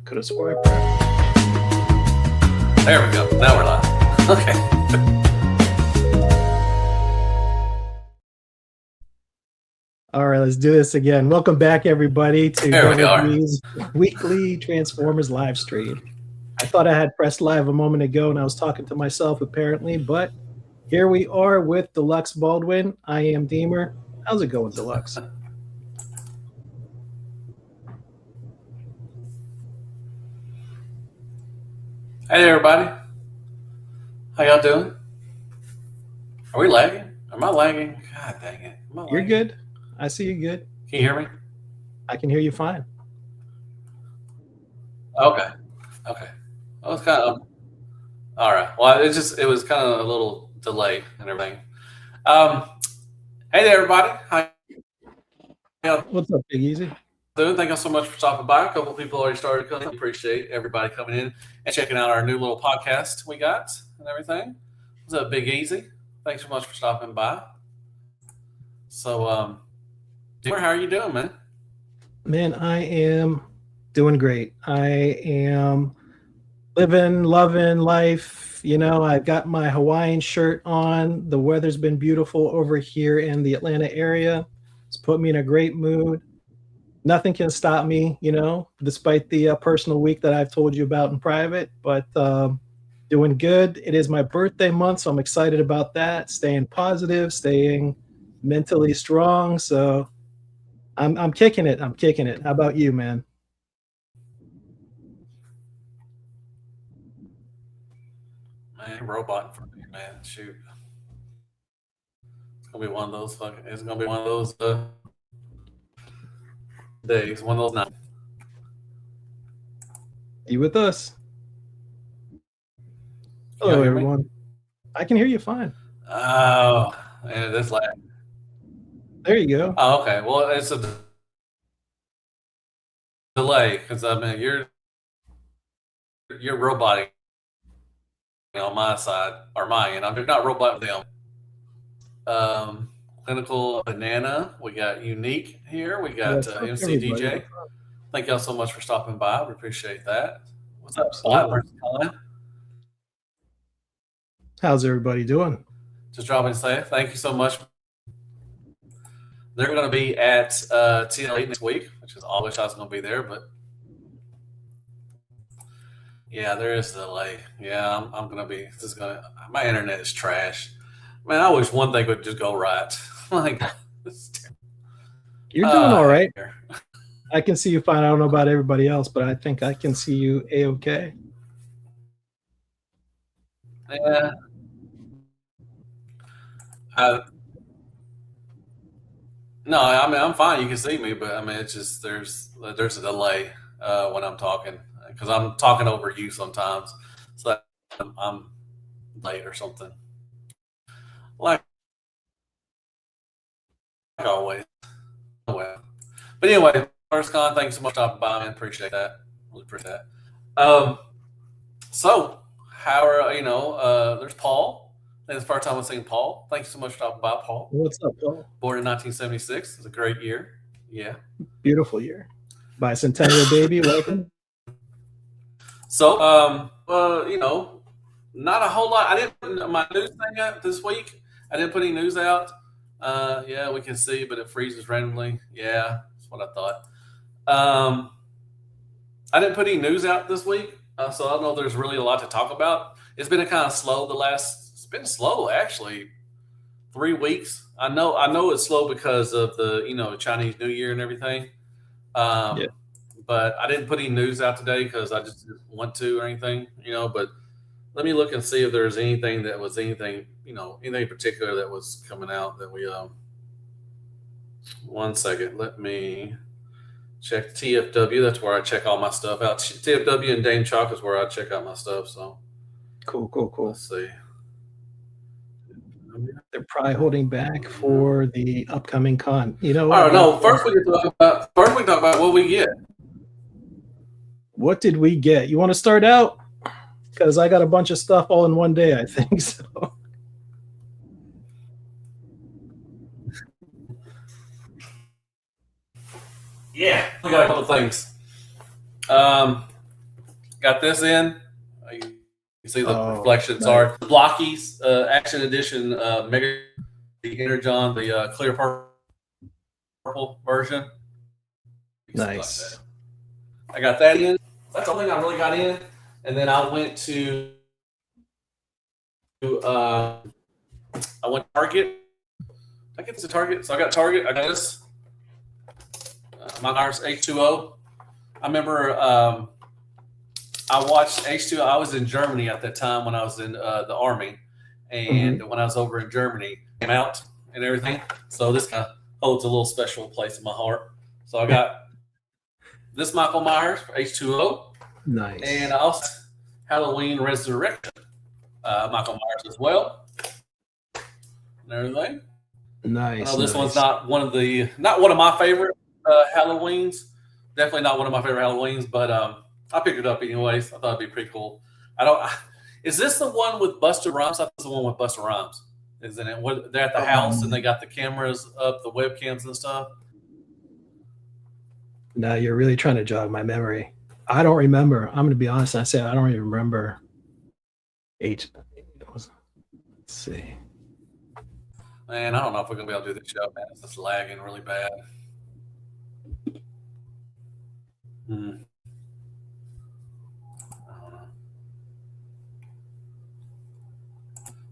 Could have swore I pressed. There we go. Now we're live. Okay. All right, let's do this again. Welcome back, everybody, to There we WB's weekly Transformers live stream. I thought I had pressed live a moment ago, and I was talking to myself, apparently, but here we are with Deluxe Baldwin. I am Deemer. How's it going, Deluxe? Hey, everybody. How y'all doing? Are we lagging? Am I lagging? God dang it. Am I lagging? You're good. I see you good. Can you hear me? I can hear you fine. Okay. I was kind of all right. Well, it was kind of a little delay and everything. Hey there, everybody. How y'all What's up, Big Easy? doing? Thank you so much for stopping by. A couple of people already started coming. Appreciate everybody coming in and checking out our new little podcast we got and everything. What's up, Big Easy? Thanks so much for stopping by. So, Deemer, how are you doing, man? Man, I am doing great. I am living, loving life. You know, I've got my Hawaiian shirt on. The weather's been beautiful over here in the Atlanta area. It's put me in a great mood. Nothing can stop me, you know, despite the personal week that I've told you about in private, but doing good. It is my birthday month, so I'm excited about that. Staying positive, staying mentally strong. So I'm kicking it. I'm kicking it. How about you, man? Man, robot for me, man. Shoot. It's gonna be one of those days, one of those nights. You with us? Can y'all Hello, hear me? everyone. I can hear you fine. Oh, man, this lag. There you go. Oh, okay. Well, it's a delay because I mean you're roboting on my side or my end. I'm not roboting them. Clinical Banana. We got Unique here. We got What's up, MC everybody? DJ. Thank y'all so much for stopping by. We appreciate that. What's up, Absolutely. Blackbird Colin? How's everybody doing? Just dropping to say thank you so much. They're going to be at TLA next week, which is I wish I was going to be there, but yeah, there is a delay. Yeah, I'm going to be. My internet is trash. Man, I wish one thing would just go right. Like, You're doing all right. I can see you fine. I don't know about everybody else, but I think I can see you A-okay. Yeah. No, I mean I'm fine. You can see me, but I mean it's just there's a delay when I'm talking because I'm talking over you sometimes, so I'm late or something. Like always. Well, but anyway, first con, thanks so much for stopping by, man. Appreciate that. Really appreciate that. So how are there's Paul. I think it's the first time I've seen Paul. Thanks so much for stopping by, Paul. What's up, Paul? Born in 1976. It's a great year. Yeah. Beautiful year. Bicentennial baby, welcome. So, not a whole lot. I didn't put my news thing out this week. I didn't put any news out. Yeah, we can see, but it freezes randomly. Yeah, that's what I thought. I didn't put any news out this week, so I don't know if there's really a lot to talk about. It's been a kind of slow it's been slow actually. 3 weeks. I know it's slow because of the Chinese New Year and everything. Yeah. But I didn't put any news out today because I just didn't want to or anything, but let me look and see if there's anything anything particular that was coming out that we 1 second. Let me check TFW. That's where I check all my stuff out. TFW and Dame Chalk is where I check out my stuff. So Cool. let's see. They're probably holding back for the upcoming con. I don't know. First we can talk about what we get. What did we get? You want to start out? Because I got a bunch of stuff all in one day, I think. So yeah, we got a couple things. got this in. You see the reflection. Nice. Sorry, Blockies Action Edition Mega Energon, the clear purple version. Nice. I got that in. That's the only thing I really got in. And then I went to Target. I get this at Target. So I got Target. I got this. My Myers H2O. I remember I watched H2O. I was in Germany at that time when I was in the Army. And when I was over in Germany, came out and everything. So this kind of holds a little special place in my heart. So I got this Michael Myers H2O. Nice. And I also Halloween Resurrection Michael Myers as well. And everything. Nice. I know this one's not one of my favorite Halloweens. Definitely not one of my favorite Halloweens, but I picked it up anyways. I thought it'd be pretty cool. Is this the one with Busta Rhymes? I thought this is the one with Busta Rhymes. Isn't it? They're at the house and they got the cameras up, the webcams and stuff. Now you're really trying to jog my memory. I don't remember. I'm going to be honest. I say I don't even remember. Let's see. Man, I don't know if we're going to be able to do this show, man. It's just lagging really bad. I don't know.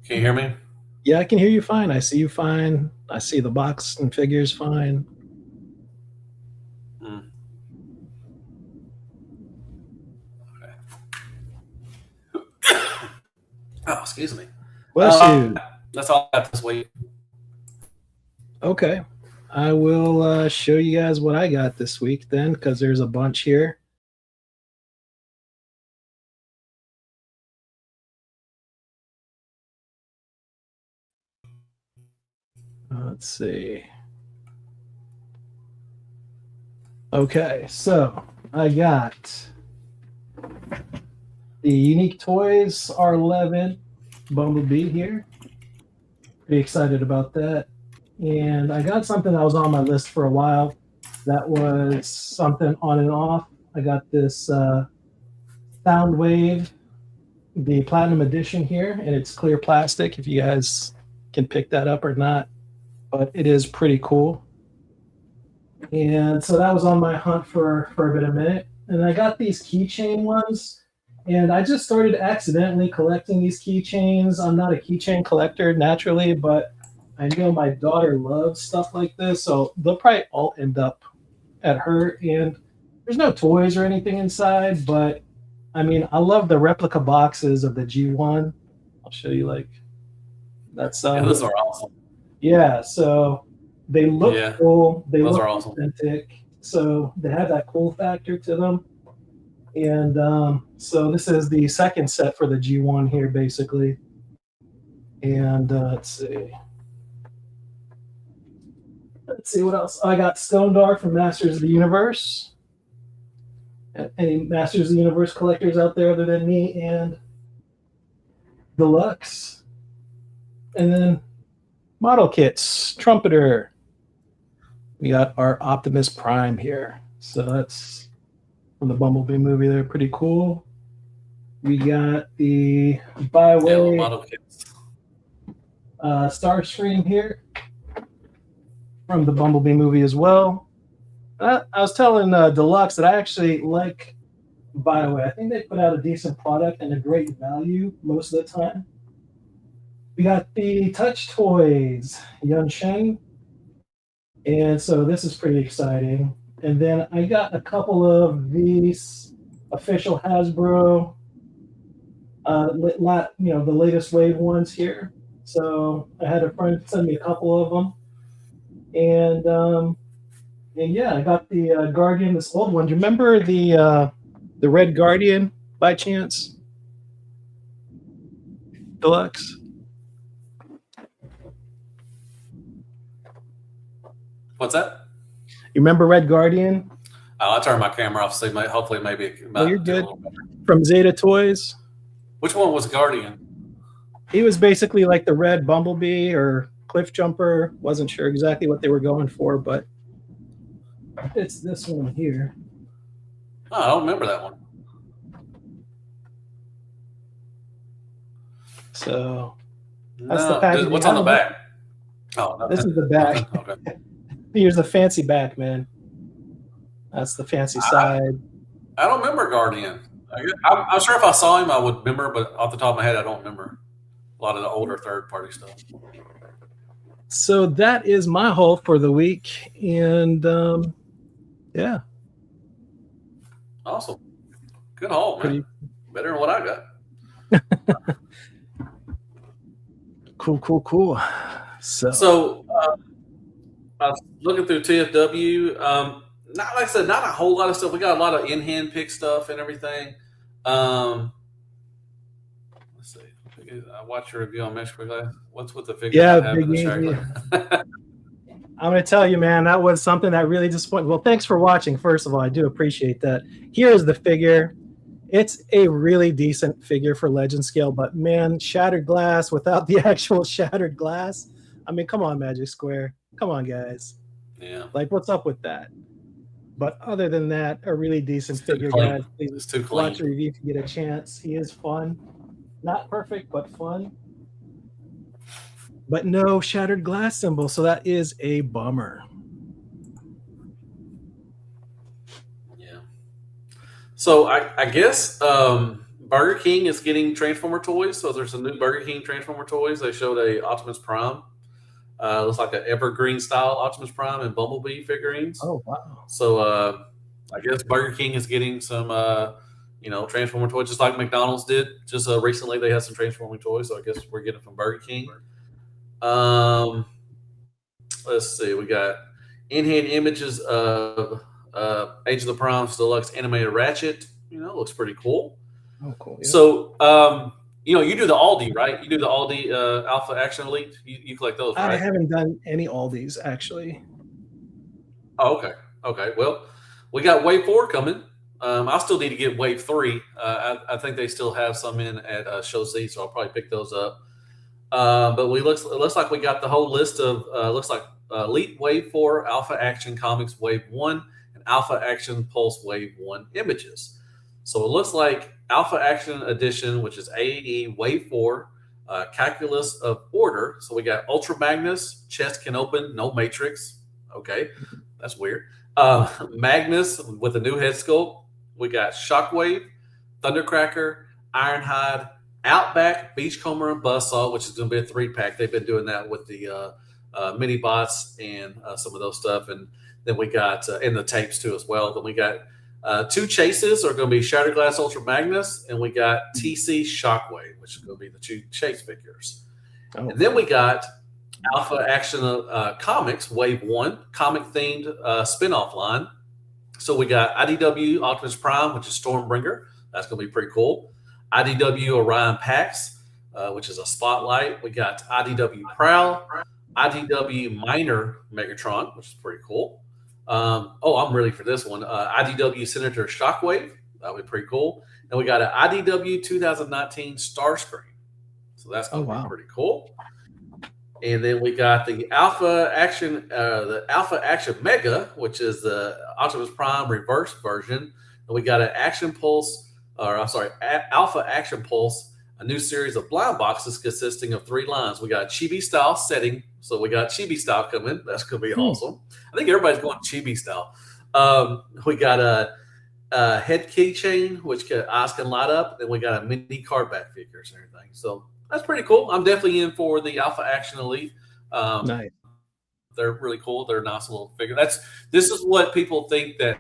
Can you hear me? Yeah, I can hear you fine. I see you fine. I see the box and figures fine. Okay. Oh, excuse me. Bless you. That's all I got this week. Okay. I will show you guys what I got this week then, because there's a bunch here. Let's see. Okay, so I got the Unique Toys R11 Bumblebee here. Pretty excited about that. And I got something that was on my list for a while. That was something on and off. I got this Soundwave, the Platinum Edition here, and it's clear plastic, if you guys can pick that up or not. But it is pretty cool. And so that was on my hunt for a minute. And I got these keychain ones. And I just started accidentally collecting these keychains. I'm not a keychain collector naturally, but I know my daughter loves stuff like this, so they'll probably all end up at her. And there's no toys or anything inside, but I mean, I love the replica boxes of the G1. I'll show you that's Yeah, those are awesome. Yeah, so they look cool. They look awesome. Authentic. So they have that cool factor to them. And so this is the second set for the G1 here, basically. And let's see. Let's see what else. I got Stone Dark from Masters of the Universe. Any Masters of the Universe collectors out there other than me? And Deluxe. And then model kits, Trumpeter. We got our Optimus Prime here. So that's from the Bumblebee movie. They're pretty cool. We got the Byway model kits. Starscream here from the Bumblebee movie as well. I was telling Deluxe that I actually like Byway. I think they put out a decent product and a great value most of the time. We got the Touch Toys, Yun Sheng. And so this is pretty exciting. And then I got a couple of these official Hasbro, the latest wave ones here. So I had a friend send me a couple of them. And yeah, I got the Guardian, this old one. Do you remember the Red Guardian by chance? Deluxe? What's that? You remember Red Guardian? Oh, I turned my camera off, so hopefully maybe. Oh, you're good. From Zeta Toys. Which one was Guardian? He was basically like the red Bumblebee or Cliff Jumper. Wasn't sure exactly what they were going for, but it's this one here. Oh, I don't remember that one. So that's the No, package. what's on the back? Oh, nothing. This is the back. Nothing? Okay. Here's the fancy back, man. That's the fancy side. I don't remember Guardian. I'm sure if I saw him, I would remember, but off the top of my head, I don't remember a lot of the older third-party stuff. So that is my haul for the week, and yeah. Awesome. Good haul, man. Better than what I got. Cool. So I was looking through TFW. Not like I said, not a whole lot of stuff. We got a lot of in-hand pick stuff and everything. Let's see. I watched your review on Mesh quickly. What's with the figure? Yeah, I'm going to tell you, man, that was something that really disappointed. Well, thanks for watching. First of all, I do appreciate that. Here's the figure. It's a really decent figure for Legend scale, but man, shattered glass without the actual shattered glass. I mean, come on, Magic Square. Come on, guys. Yeah. Like, what's up with that? But other than that, a really decent figure, guys. Please watch the review if you get a chance. He is fun. Not perfect, but fun. But no shattered glass symbol, so that is a bummer. Yeah. So I guess Burger King is getting Transformer toys. So there's some new Burger King Transformer toys. They showed a Optimus Prime. Looks like an evergreen style Optimus Prime and Bumblebee figurines. Oh, wow. So I guess Burger King is getting some, Transformer toys, just like McDonald's did. Just recently they had some Transforming toys, so I guess we're getting from Burger King. Let's see. We got in-hand images of Age of the Primes Deluxe Animated Ratchet. Looks pretty cool. Oh, cool. Yeah. So, you do the Aldi, right? You do the Aldi Alpha Action Elite. You collect those, right? I haven't done any Aldis, actually. Oh, okay. Well, we got Wave 4 coming. I still need to get Wave 3. I think they still have some in at Show Z, so I'll probably pick those up. But it looks like we got the whole list of Elite Wave 4, Alpha Action Comics Wave 1, and Alpha Action Pulse Wave 1 images. So it looks like Alpha Action Edition, which is AE Wave 4, Calculus of Order. So we got Ultra Magnus, chest can open, no matrix. Okay, that's weird. Magnus with a new head sculpt. We got Shockwave, Thundercracker, Ironhide, Outback, Beachcomber, and Buzzsaw, which is going to be a 3-pack. They've been doing that with the mini bots and some of those stuff. And then we got, and the tapes too as well. Then we got 2 chases are going to be Shattered Glass Ultra Magnus, and we got TC Shockwave, which is going to be the 2 chase figures. Oh. And then we got Alpha Action Comics Wave 1, comic-themed spin-off line. So we got IDW Optimus Prime, which is Stormbringer. That's going to be pretty cool. IDW Orion Pax, which is a Spotlight. We got IDW Prowl, IDW Minor Megatron, which is pretty cool. I'm ready for this one. IDW Senator Shockwave. That would be pretty cool. And we got an IDW 2019 Starscream. So that's going to be pretty cool. And then we got the Alpha Action Mega, which is the Optimus Prime reverse version. And we got an Alpha Action Pulse, a new series of blind boxes consisting of 3 lines. We got Chibi style setting. So we got Chibi style coming. That's going to be awesome. I think everybody's going Chibi style. We got a head keychain, which eyes can light up. Then we got a mini card back figures and everything. So that's pretty cool. I'm definitely in for the Alpha Action Elite. Nice. They're really cool. They're a nice little figure. This is what people think that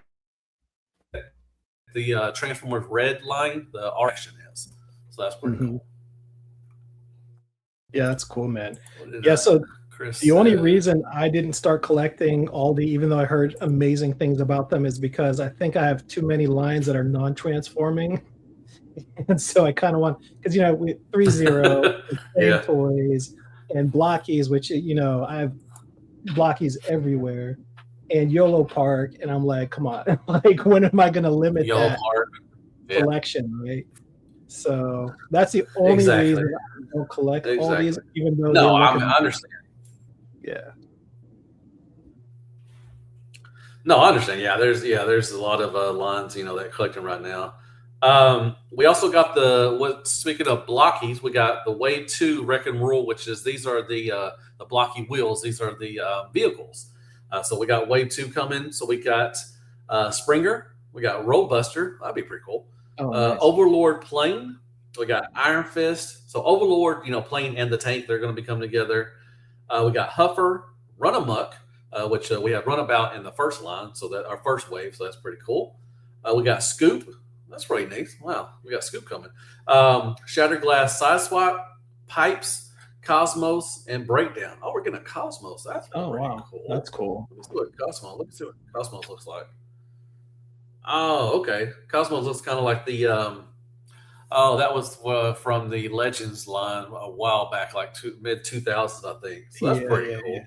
the Transformers Red line, the R Action is. So that's pretty cool. Yeah, that's cool, man. Yeah, so Chris, the only reason I didn't start collecting Aldi, even though I heard amazing things about them, is because I think I have too many lines that are non-transforming. And so I kind of want, because, we 3-0, toys, and Blockies, which, I have Blockies everywhere, and YOLO Park, and I'm like, come on, like, when am I going to limit YOLO that Park. collection, right? So that's the only reason I don't collect all these, even though I understand. Yeah. No, I understand. Yeah, there's a lot of lines, that collecting right now. We also got speaking of blockies, we got the Wave 2 Wreck and Rule, which is these are the blocky wheels. These are the vehicles. So we got Wave 2 coming. So we got Springer. We got Roadbuster. That'd be pretty cool. Oh, nice. Overlord Plane. We got Iron Fist. So Overlord, Plane and the tank, they're going to be coming together. We got Huffer, Runamuck, which we have Runabout in the first line. So that our first wave. So that's pretty cool. We got Scoop. That's pretty neat. Wow, we got Scoop coming. Shattered Glass Side Swap, Pipes, Cosmos, and Breakdown. Oh, we're getting a Cosmos. That's wow, cool. That's cool. Let's see what Cosmos. Let's see what Cosmos looks like. Oh, okay. Cosmos looks kind of like the. That was from the Legends line a while back, like mid 2000s, I think. So that's pretty cool. Yeah.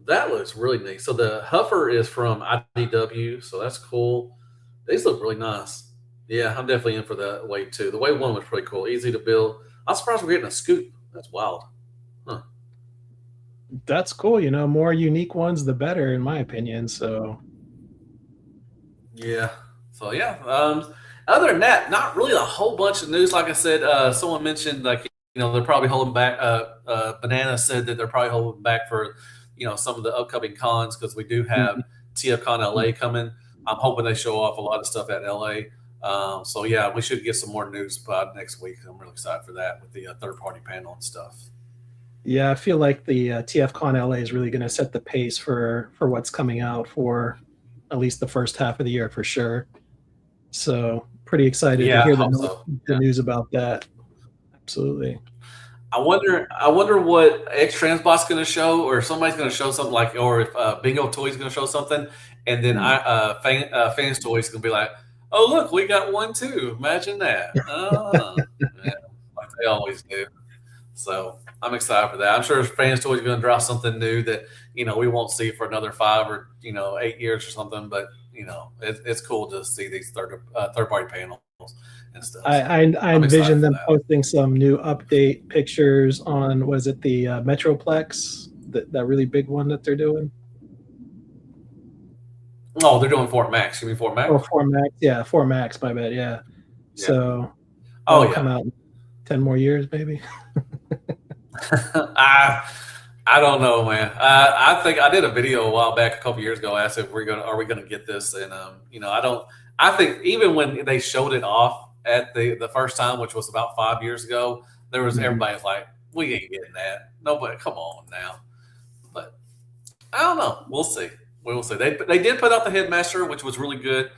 That looks really neat. So the Huffer is from IDW, so that's cool. These look really nice. Yeah, I'm definitely in for the Wave 2. The Wave 1 was pretty cool, easy to build. I'm surprised we're getting a Scoop. That's wild. Huh. That's cool. More unique ones, the better, in my opinion. So, yeah. So, yeah. Other than that, not really a whole bunch of news. Like I said, someone mentioned, like, they're probably holding back. Banana said that they're probably holding back for, some of the upcoming cons because we do have TFCon LA coming. I'm hoping they show off a lot of stuff at LA. So yeah, we should get some more news by next week. I'm really excited for that with the third-party panel and stuff. Yeah, I feel like the TFCon LA is really going to set the pace for what's coming out for at least the first half of the year for sure. So pretty excited to hear the news about that. Absolutely. I wonder what X Transbot's going to show, or somebody's going to show something like, or if Bingo Toys going to show something, and then Fans Toys going to be like, oh look, we got one too. Imagine that. Yeah, like they always do. So I'm excited for that. I'm sure Fans Toys is going to drop something new that we won't see for another 5 or 8 years or something. But it's cool to see these third party panels and stuff. I envision them posting some new update pictures on, was it the Metroplex, that really big one that they're doing? Oh, they're doing Fort Max. You mean Fort Max? Oh, Fort Max. Yeah, Fort Max. My bad. Yeah. So, come out in 10 more years, maybe. I don't know, man. I think I did a video a while back, a couple years ago. I asked if are we gonna get this, and I think even when they showed it off at the first time, which was about 5 years ago, there was everybody's like, we ain't getting that. Nobody, come on now. But I don't know. We'll see. We will see. They did put out the Headmaster, which was really good.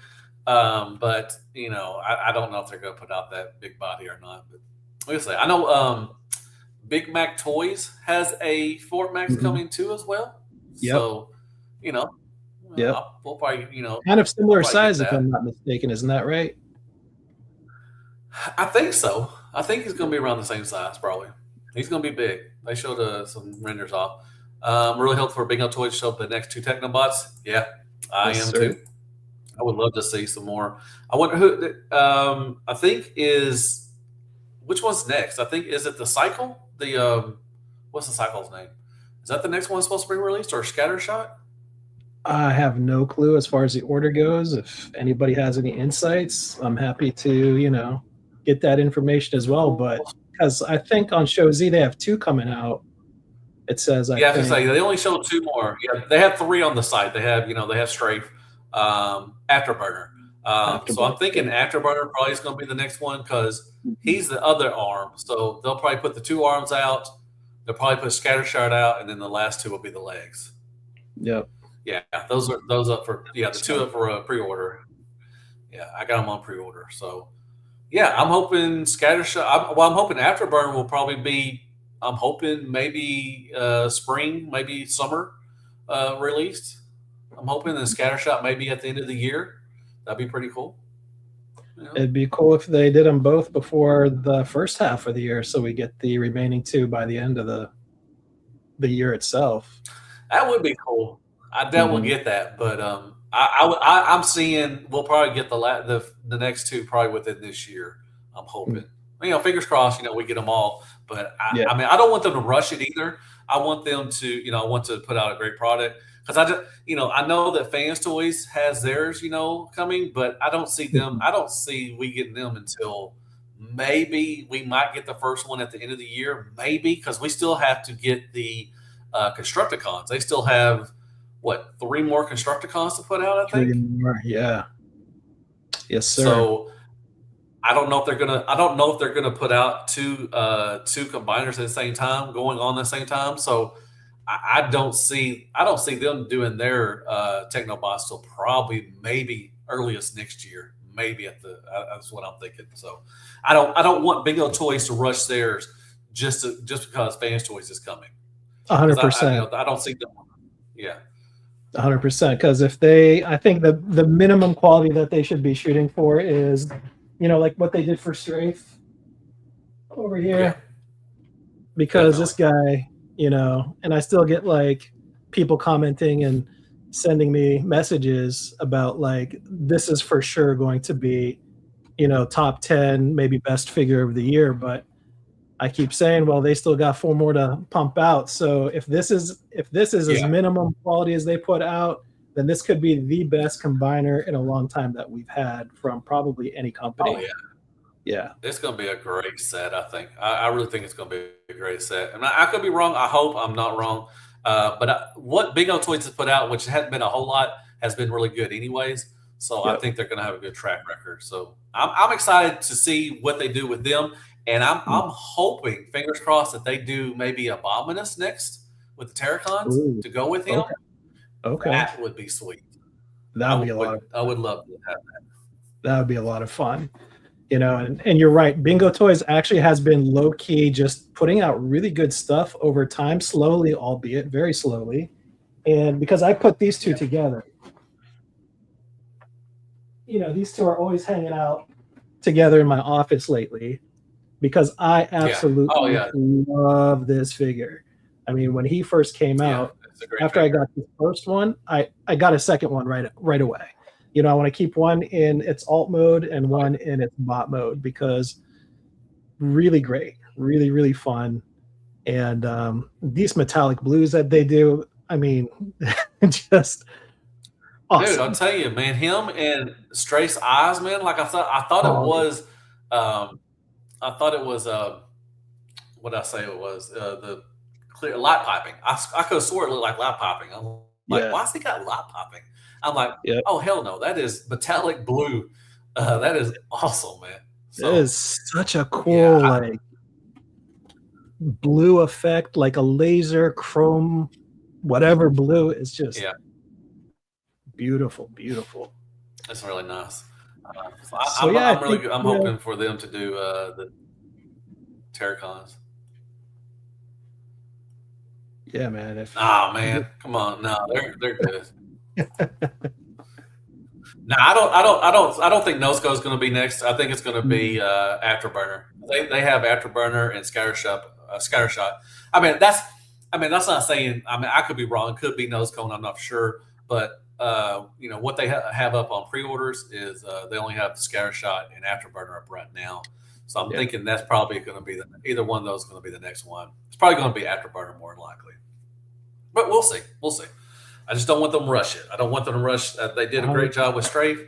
But I don't know if they're going to put out that big body or not. But we'll see. I know Big Mac Toys has a Fort Max coming too as well. Yep. So we'll probably kind of similar size if I'm not mistaken. Isn't that right? I think so. I think he's going to be around the same size probably. He's going to be big. They showed some renders off. Really hoping for Bingo Toys to show up the next 2 Technobots. Yeah, I am too. I would love to see some more. I wonder who. I think is which one's next. I think is it the Cycle? What's the Cycle's name? Is that the next one supposed to be released, or Scattershot? I have no clue as far as the order goes. If anybody has any insights, I'm happy to get that information as well. But because I think on Show Z they have 2 coming out. It says, I have to say they only showed 2 more. Yeah, they have 3 on the site. They have Strafe, Afterburner. So I'm thinking Afterburner probably is going to be the next one because he's the other arm. So they'll probably put the 2 arms out. They'll probably put Scattershot out, and then the last 2 will be the legs. Yep. Yeah, those up for the 2 up for pre-order. Yeah, I got them on pre-order. So yeah, I'm hoping Scattershot. I'm hoping Afterburner will probably be. I'm hoping maybe spring, maybe summer released. I'm hoping the Scattershot maybe at the end of the year. That'd be pretty cool. It'd be cool if they did them both before the first half of the year, so we get the remaining 2 by the end of the year itself. That would be cool. I definitely get that, but I'm seeing we'll probably get the next 2 probably within this year. I'm hoping. Fingers crossed. We get them all. But I mean, I don't want them to rush it either. I want them to, I want to put out a great product because I just, I know that Fans Toys has theirs, coming, but I don't see them. I don't see we getting them until maybe we might get the first one at the end of the year, maybe because we still have to get the Constructicons. They still have what 3 more Constructicons to put out, I think. 3 more, yeah. Yes, sir. So I don't know if they're gonna put out two combiners at the same time, going on at the same time. So I don't see them doing their Technobots till probably maybe earliest next year. Maybe that's what I'm thinking. So I don't want Bingo Toys to rush theirs just because Fans Toys is coming. 100%. I don't see them. Yeah. 100%. Because I think the minimum quality that they should be shooting for is, like what they did for Strafe over here. Yeah. Because this guy, and I still get like people commenting and sending me messages about like, this is for sure going to be, top 10, maybe best figure of the year. But I keep saying, well, they still got 4 more to pump out. So if this is as minimum quality as they put out, then this could be the best combiner in a long time that we've had from probably any company. Oh, yeah. Yeah. It's going to be a great set, I think. I really think it's going to be a great set. And I could be wrong. I hope I'm not wrong. But what Bingo Toys has put out, which hasn't been a whole lot, has been really good anyways. So I think they're going to have a good track record. So I'm excited to see what they do with them. And I'm hoping, fingers crossed, that they do maybe Abominus next with the Terracons to go with him. Okay. That would be sweet. That would be a lot. I would love to have that. That would be a lot of fun. And you're right. Bingo Toys actually has been low key, just putting out really good stuff over time, slowly, albeit very slowly. And because I put these two together, these two are always hanging out together in my office lately because I absolutely love this figure. I mean, when he first came out, after I got the first one, I got a second one right away. I want to keep one in its alt mode and one in its bot mode because really great, really, really fun. And these metallic blues that they do, I mean, just awesome. Dude, I'll tell you, man, him and Strafe's eyes, man, like I thought it was what did I say it was? The clear light piping. I could have swore it looked like light piping. I'm like, why's he got light piping? I'm like, oh, hell no. That is metallic blue. That is awesome, man. So, it is such a cool, like, blue effect, like a laser, chrome, whatever blue. It's just beautiful, beautiful. That's really nice. I'm hoping for them to do the Terracons. Yeah, man. Man, come on. No, they're good. No, I don't think Nosco is going to be next. I think it's going to be Afterburner. They have Afterburner and Scattershot. I mean, that's not saying. I mean, I could be wrong. It could be Nosco, and I'm not sure. But what they have up on pre-orders is they only have the Scattershot and Afterburner up right now. So I'm thinking that's probably going to be either one of those is going to be the next one. It's probably going to be Afterburner more than likely. But we'll see. We'll see. I just don't want them to rush it. I don't want them to rush. They did a great job with Strafe.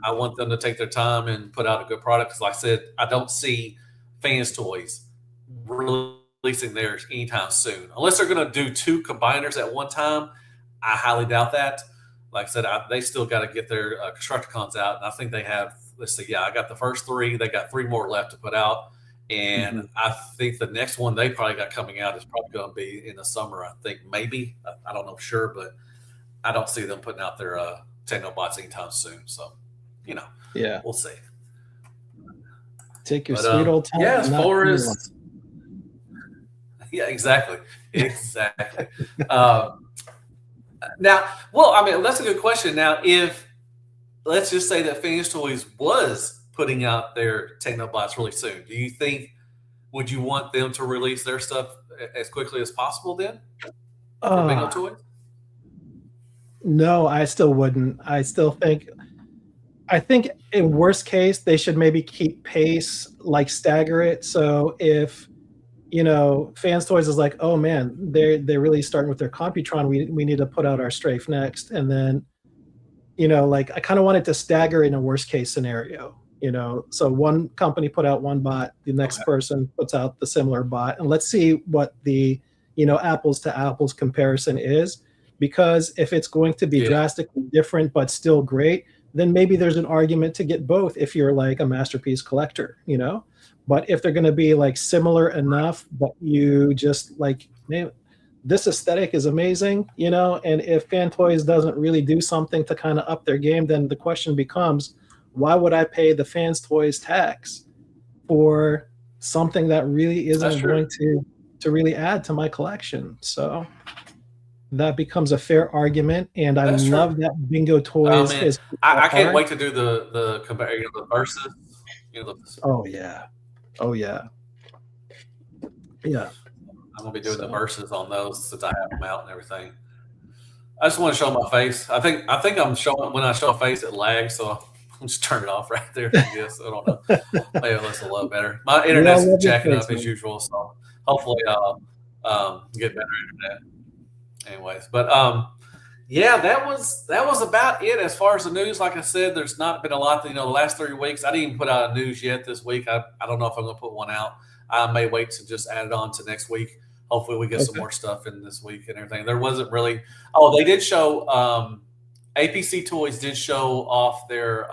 I want them to take their time and put out a good product. Because like I said, I don't see Fans Toys releasing theirs anytime soon. Unless they're going to do 2 combiners at one time, I highly doubt that. Like I said, they still got to get their Constructicons out. And I think they have, let's see, I got the first 3. They got 3 more left to put out. And I think the next one they probably got coming out is probably going to be in the summer. I think maybe. I don't know for sure, but I don't see them putting out their Technobots anytime soon. So, we'll see. Take your sweet old time. Yeah, as far as exactly. Now, well, I mean, that's a good question. Now, if let's just say that Fans Toys was putting out their Technobots really soon, would you want them to release their stuff as quickly as possible then? For Bingo Toys? No, I still wouldn't. I think in worst case, they should maybe keep pace, like stagger it. So if Fans Toys is like, oh man, they're really starting with their Computron. We need to put out our Strafe next, and then like I kind of wanted to stagger in a worst case scenario. So one company put out one bot, the next person puts out the similar bot, and let's see what the apples to apples comparison is. Because if it's going to be drastically different but still great, then maybe there's an argument to get both if you're like a masterpiece collector. But if they're going to be like similar enough, but you just like, man, this aesthetic is amazing, and if Fan Toys doesn't really do something to kind of up their game, then the question becomes, why would I pay the Fans Toys tax for something that really isn't going to really add to my collection? So that becomes a fair argument, and I love that Bingo Toys is. I can't wait to do the versus. Oh yeah. I'm gonna be doing the verses on those since I have them out and everything. I just want to show my face. I think I'm showing when I show a face it lags, so I'll just turn it off right there. I guess I don't know. Maybe it looks a little better. My internet's jacking up as usual, so hopefully I'll get better internet. Anyways, but yeah, that was about it as far as the news. Like I said, there's not been a lot. The last 3 weeks, I didn't even put out a news yet this week. I don't know if I'm going to put one out. I may wait to just add it on to next week. Hopefully, we get some more stuff in this week and everything. There wasn't really. Oh, they did show. APC Toys did show off their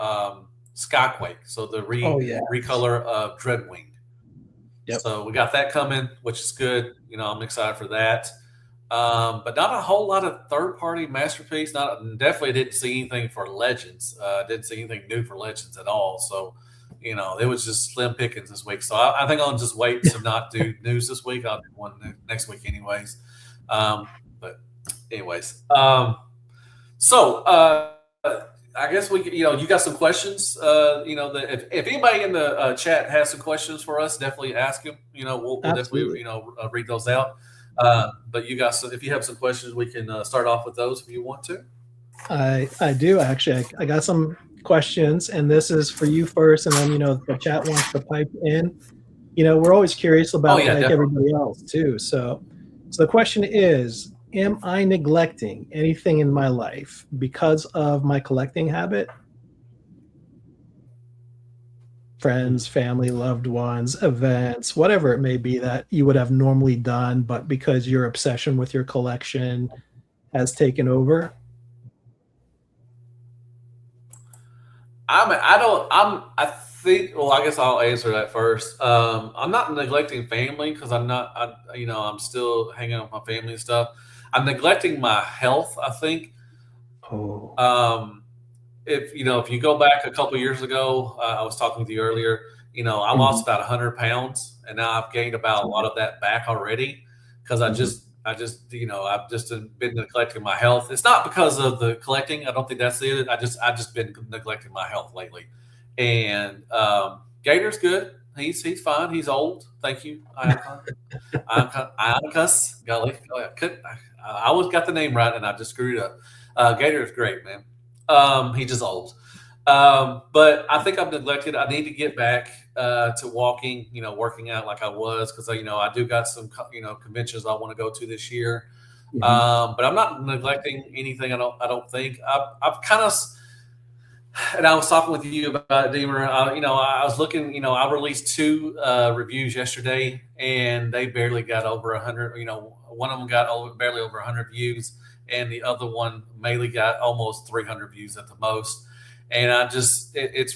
Skyquake, so the recolor of Dreadwing. Yep. So we got that coming, which is good. I'm excited for that. But not a whole lot of third-party masterpiece. Definitely didn't see anything for Legends. Didn't see anything new for Legends at all. So, it was just slim pickings this week. So I think I'll just wait to not do news this week. I'll do one next week anyways. But anyways, so I guess you got some questions. If anybody in the chat has some questions for us, definitely ask them. We'll definitely read those out. But you guys, if you have some questions, we can start off with those if you want to. I do actually. I got some questions, and this is for you first, and then the chat wants to pipe in. We're always curious about everybody else too. So the question is, am I neglecting anything in my life because of my collecting habit? Friends, family, loved ones, events, whatever it may be that you would have normally done, but because your obsession with your collection has taken over? I guess I'll answer that first. I'm not neglecting family because I'm still hanging out with my family and stuff. I'm neglecting my health, I think. If you go back a couple years ago, I was talking with you earlier. I lost about 100 pounds, and now I've gained about a lot of that back already because I've just been neglecting my health. It's not because of the collecting. I don't think that's it. I just been neglecting my health lately. And Gator's good. He's fine. He's old. Thank you. Ionicus. Golly, I always got the name right, and I just screwed it up. Gator's great, man. He's just old. But I think I've neglected. I need to get back to walking, working out like I was, because I do got some conventions I want to go to this year. Mm-hmm. But I'm not neglecting anything. I don't think I've kind of. And I was talking with you about it, Deemer. I was looking. I released 2 reviews yesterday, and they barely got over 100. One of them got barely over 100 views, and the other one mainly got almost 300 views at the most. And it's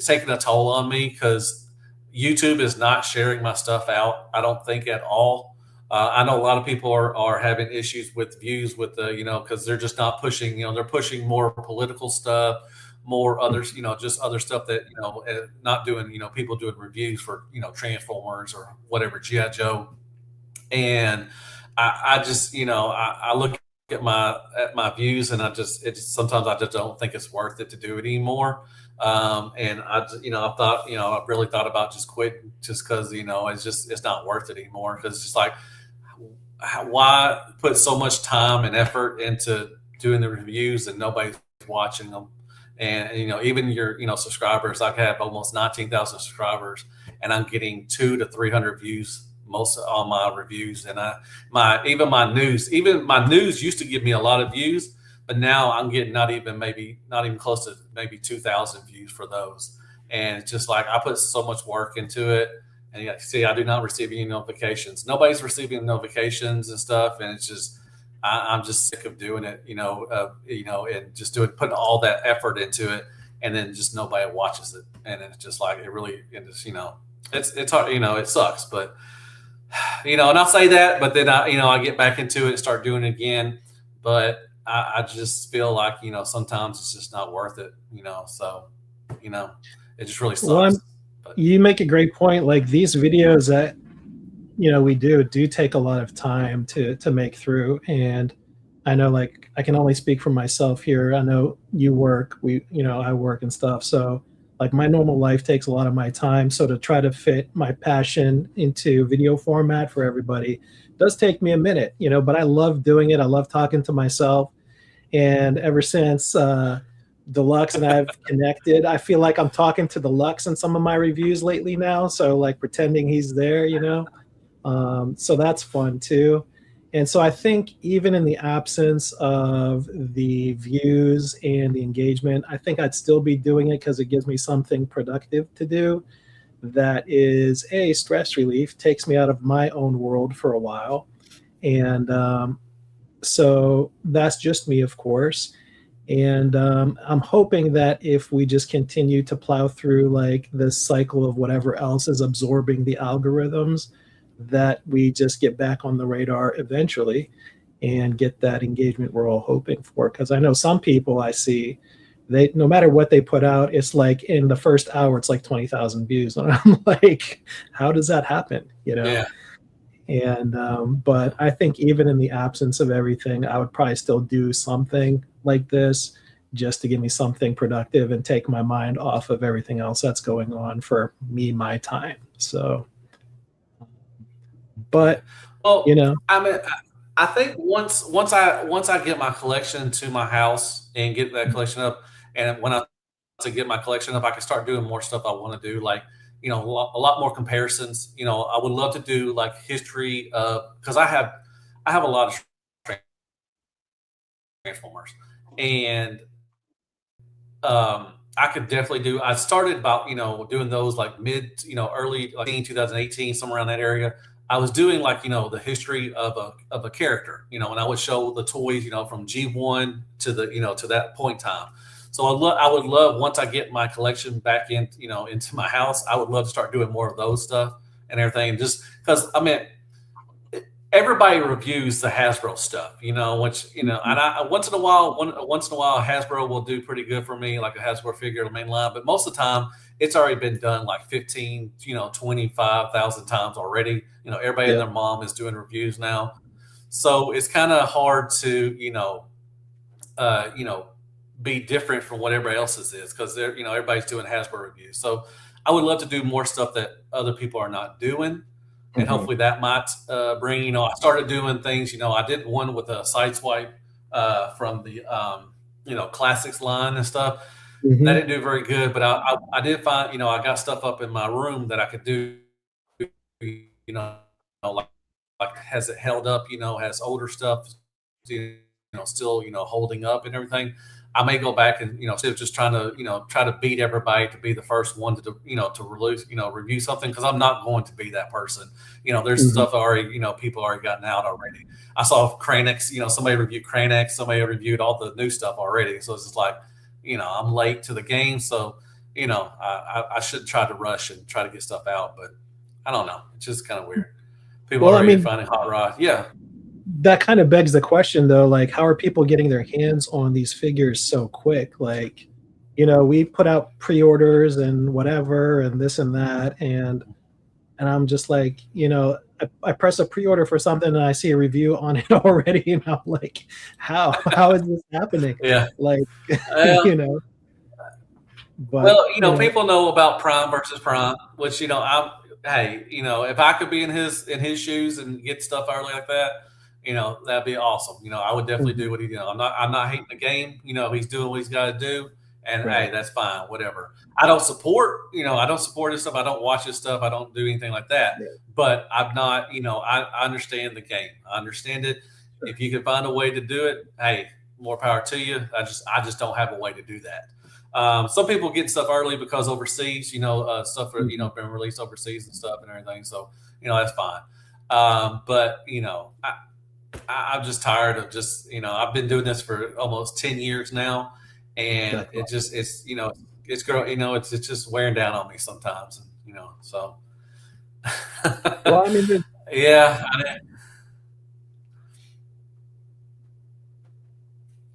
taking a toll on me because YouTube is not sharing my stuff out. I don't think at all. I know a lot of people are having issues with views with because they're just not pushing. They're pushing more political stuff, more others. Just other stuff that not doing. People doing reviews for Transformers or whatever, G.I. Joe, and I just I look at my views, and sometimes I just don't think it's worth it to do it anymore. And I really thought about just quitting just because it's not worth it anymore, because it's just like, why put so much time and effort into doing the reviews and nobody's watching them? And even your subscribers, I have almost 19,000 subscribers, and I'm getting 200 to 300 views most of all my reviews, and even my news used to give me a lot of views, but now I'm getting not even close to maybe 2,000 views for those. And it's just like I put so much work into it. And yeah, see, I do not receive any notifications. Nobody's receiving notifications and stuff, and it's just I'm just sick of doing it, and just putting all that effort into it, and then just nobody watches it, and it's just like it's hard, it sucks, but and I'll say that, but then I get back into it and start doing it again, but I just feel like sometimes it's just not worth it, so it just really sucks. Well, you make a great point. Like these videos that we do take a lot of time to make through, and I know, like, I can only speak for myself here. I know you work, I work and stuff, so like my normal life takes a lot of my time, so to try to fit my passion into video format for everybody does take me a minute, but I love doing it. I love talking to myself, and ever since Deluxe and I've connected, I feel like I'm talking to Deluxe in some of my reviews lately now, so like pretending he's there. So that's fun too. And so I think even in the absence of the views and the engagement, I think I'd still be doing it because it gives me something productive to do that is a stress relief, takes me out of my own world for a while. And so that's just me, of course. And I'm hoping that if we just continue to plow through like this cycle of whatever else is absorbing the algorithms, that we just get back on the radar eventually and get that engagement we're all hoping for. Because I know some people I see, they, no matter what they put out, it's like in the first hour it's like 20,000 views, and I'm like, how does that happen? Yeah. And but I think even in the absence of everything, I would probably still do something like this just to give me something productive and take my mind off of everything else that's going on for me, my time. So but well, I mean, I think once I get my collection to my house and get that collection up, and when I to get my collection up, I can start doing more stuff I want to do, like a lot more comparisons. I would love to do like history of, because I have a lot of Transformers, and I could definitely do. I started about doing those like early like 2018, somewhere around that area. I was doing like the history of a character, and I would show the toys from G1 to the to that point in time. So I would love, once I get my collection back in into my house, I would love to start doing more of those stuff and everything. Just because everybody reviews the Hasbro stuff, which and once in a while Hasbro will do pretty good for me, like a Hasbro figure, the main line. But most of the time, it's already been done like 15, 25,000 times already. Everybody and their mom is doing reviews now, so it's kind of hard to be different from what everybody else's is, because they're everybody's doing Hasbro reviews. So I would love to do more stuff that other people are not doing. And hopefully that might bring, I started doing things, I did one with a Sideswipe from the, classics line and stuff. That didn't do very good, but I did find, I got stuff up in my room that I could do, like has it held up, has older stuff, still, holding up and everything. I may go back and instead of just trying to try to beat everybody to be the first one to to release review something, because I'm not going to be that person. There's stuff already people already gotten out already. I saw Cranex, somebody reviewed Cranex, somebody reviewed all the new stuff already. So it's just like I'm late to the game, so I should try to rush and try to get stuff out, but I don't know. It's just kind of weird. People are already finding Hot Rod. Yeah. That kind of begs the question, though, like, how are people getting their hands on these figures so quick? Like, we put out pre-orders and whatever and this and that, and I'm just like, I press a pre-order for something and I see a review on it already, and I'm like, how is this happening? Yeah. Like, But, well, people know about Prime versus Prime, which if I could be in his shoes and get stuff early like that, that'd be awesome. I would definitely do what he did. I'm not hating the game. He's doing what he's got to do, And Right. hey, that's fine, whatever. I don't support, I don't support this stuff. I don't watch this stuff. I don't do anything like that. Yeah. But I'm not, I understand the game. I understand it. Sure. If you can find a way to do it, hey, more power to you. I just don't have a way to do that. Some people get stuff early because overseas, stuff been released overseas and stuff and everything. So that's fine. But I'm just tired of I've been doing this for almost 10 years now, and That's awesome. it's just wearing down on me sometimes, so Well, I mean, yeah,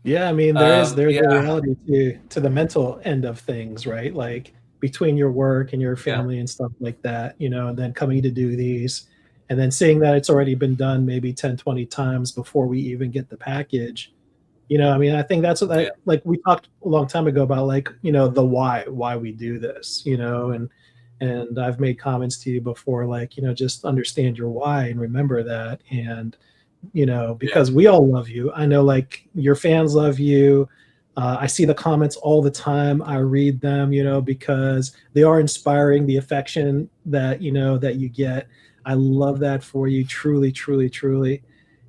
yeah, I mean, there's a yeah, reality to the mental end of things, right? Like between your work and your yeah, family and stuff like that, and then coming to do these and then seeing that it's already been done maybe 10, 20 times before we even get the package. I mean, I think that's what yeah, like we talked a long time ago about like, the why we do this, and I've made comments to you before, like, just understand your why and remember that. And yeah, because we all love you. I know, like, your fans love you. I see the comments all the time. I read them, because they are inspiring. The affection that that you get, I love that for you, truly, truly, truly.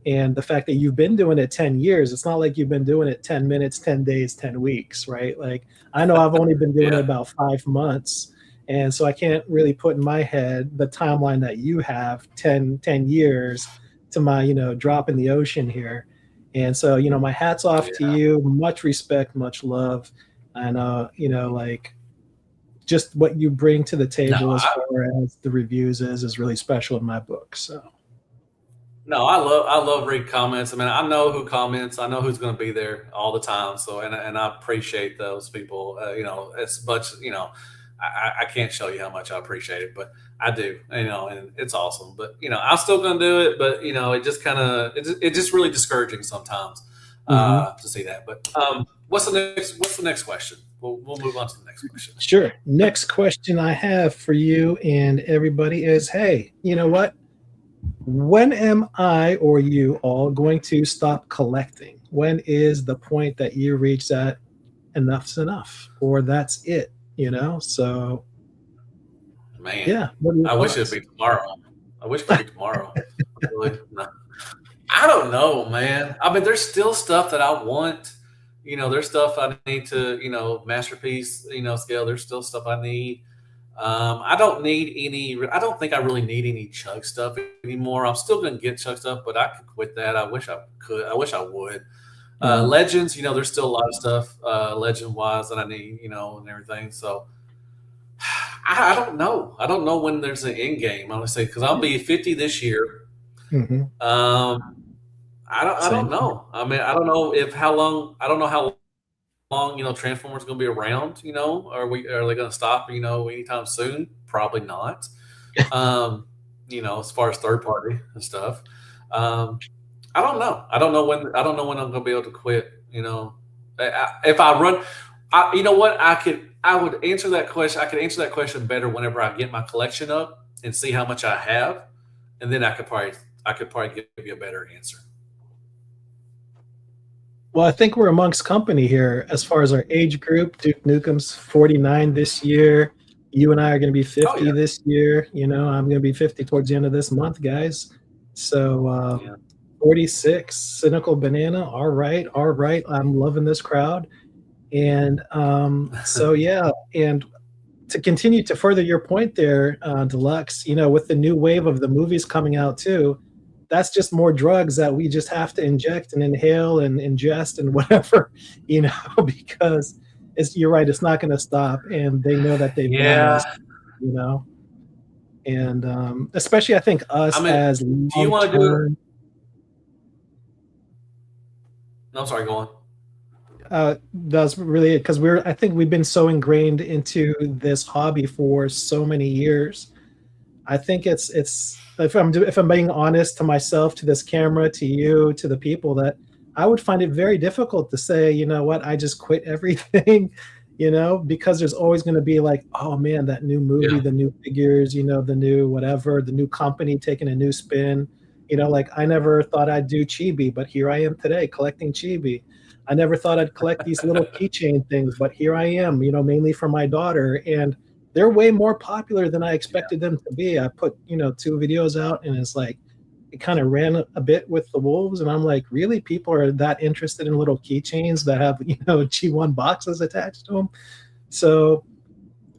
And the fact that you've been doing it 10 years, it's not like you've been doing it 10 minutes, 10 days, 10 weeks, right? Like, I know I've only been doing it yeah, about 5 months. And so I can't really put in my head the timeline that you have, 10 years to my drop in the ocean here. And so my hat's off to yeah. you, much respect, much love. And like, just what you bring to the No, table as far as the reviews is really special in my book. So No, I love reading comments. I mean, I know who comments. I know who's going to be there all the time. So, and I appreciate those people. As much. I can't show you how much I appreciate it, but I do. And it's awesome. But I'm still going to do it. But it just kind of it's just really discouraging sometimes mhm. to see that. But what's the next question? We'll move on to the next question. Sure. Next question I have for you and everybody is, hey, you know what? When am I or you all going to stop collecting? When is the point that you reach that enough's enough or that's it? So Man, yeah, what are your I wish it'd thoughts? be tomorrow. I wish it could be tomorrow. Really. No. I don't know, man. I mean, there's still stuff that I want. There's stuff I need to, masterpiece, scale. There's still stuff I need. I don't need any. I don't think I really need any chug stuff anymore. I'm still going to get chug stuff, but I could quit that. I wish I could. I wish I would. Yeah. Legends, there's still a lot of stuff legend wise that I need, and everything. So I don't know. I don't know when there's an end game. Honestly, because I'll be 50 this year. Hmm. Um, I don't Same here. know. I mean, I don't know if how long. I don't know how long Transformers going to be around. Are they going to stop? Anytime soon? Probably not. Um, as far as third party and stuff. Um, I don't know. I don't know when. I don't know when I'm going to be able to quit. If I run, you know what? I would answer that question. I could answer that question better whenever I get my collection up and see how much I have, and then I could probably give you a better answer. Well, I think we're amongst company here as far as our age group. Duke Nukem's 49 this year. You and I are going to be Oh 50 yeah, this year. I'm going to be 50 towards the end of this month, guys. So yeah. 46, Cynical Banana. All right, all right. I'm loving this crowd. And so, yeah. And to continue to further your point there, Deluxe, with the new wave of the movies coming out too, that's just more drugs that we just have to inject and inhale and ingest and whatever, because you're right, it's not going to stop, and they know that they've done Yeah. this, you know, and especially I think I us mean, as do you long want to do it? term. No, I'm sorry, go on. That's really it because I think we've been so ingrained into this hobby for so many years. I think it's if I'm being honest to myself, to this camera, to you, to the people, that I would find it very difficult to say, you know what, I just quit everything, because there's always going to be like, oh man, that new movie, Yeah. the new figures, the new whatever, the new company taking a new spin. Like I never thought I'd do Chibi, but here I am today collecting Chibi. I never thought I'd collect these little keychain things, but here I am, you know, mainly for my daughter. And they're way more popular than I expected them to be. I put, you know, 2 videos out and it's like, it kind of ran a bit with the wolves. And I'm like, really? People are that interested in little keychains that have, you know, G1 boxes attached to them? So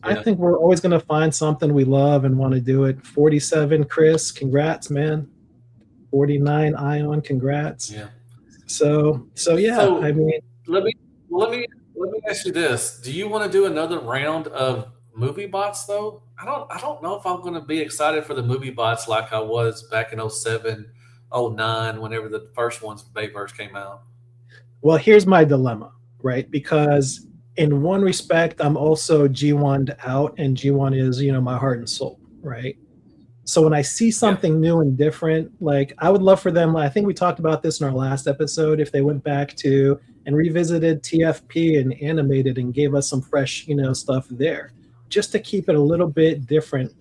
I think we're always going to find something we love and want to do it. 47, Chris, congrats, man. 49, Ion, congrats. Yeah. So yeah, So I mean, let me ask you this: do you want to do another round of movie bots though? I don't know if I'm going to be excited for the movie bots like I was back in 07, 09, whenever the first ones Bayverse came out. well, here's my dilemma, right? Because in one respect, I'm also G1'd out, and G1 is, you know, my heart and soul, right? So when I see something new and different, like I would love for them, I think we talked about this in our last episode, if they went back to and revisited TFP and animated and gave us some fresh, you know, stuff there, just to keep it a little bit different.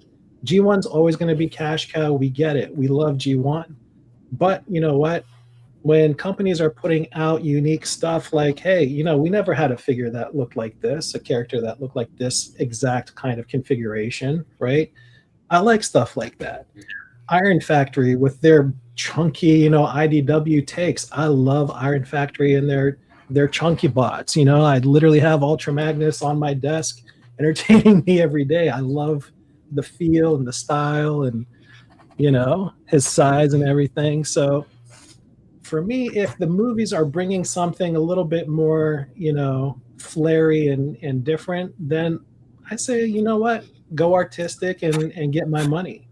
G1's always going to be cash cow. We get it. We love G1. But you know what? When companies are putting out unique stuff like, hey, you know, we never had a figure that looked like this, a character that looked like this exact kind of configuration, right? I like stuff like that. Iron Factory with their chunky, you know, IDW takes. I love Iron Factory and their chunky bots. You know, I literally have Ultra Magnus on my desk entertaining me every day. I love the feel and the style and, you know, his size and everything. So for me, if the movies are bringing something a little bit more, you know, flary and different, then I say, you know what, go artistic and get my money.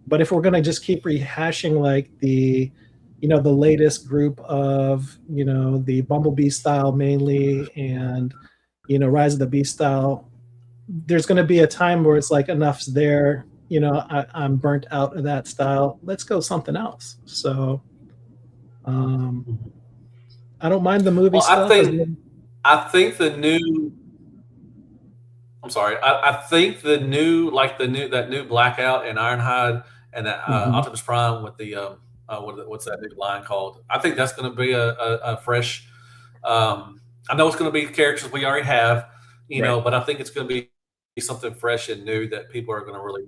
But if we're going to just keep rehashing like the, you know, the latest group of, you know, the Bumblebee style mainly and, you know, Rise of the Beast style, there's going to be a time where it's like enough's there. You know, I'm burnt out of that style. Let's go something else. So I don't mind the movie stuff. I think the new. I'm sorry. I think the new, like that new Blackout and Ironhide and that Optimus Prime with the what's that new line called? I think that's going to be a fresh. I know it's going to be characters we already have, you know, but I think it's going to be something fresh and new that people are going to really,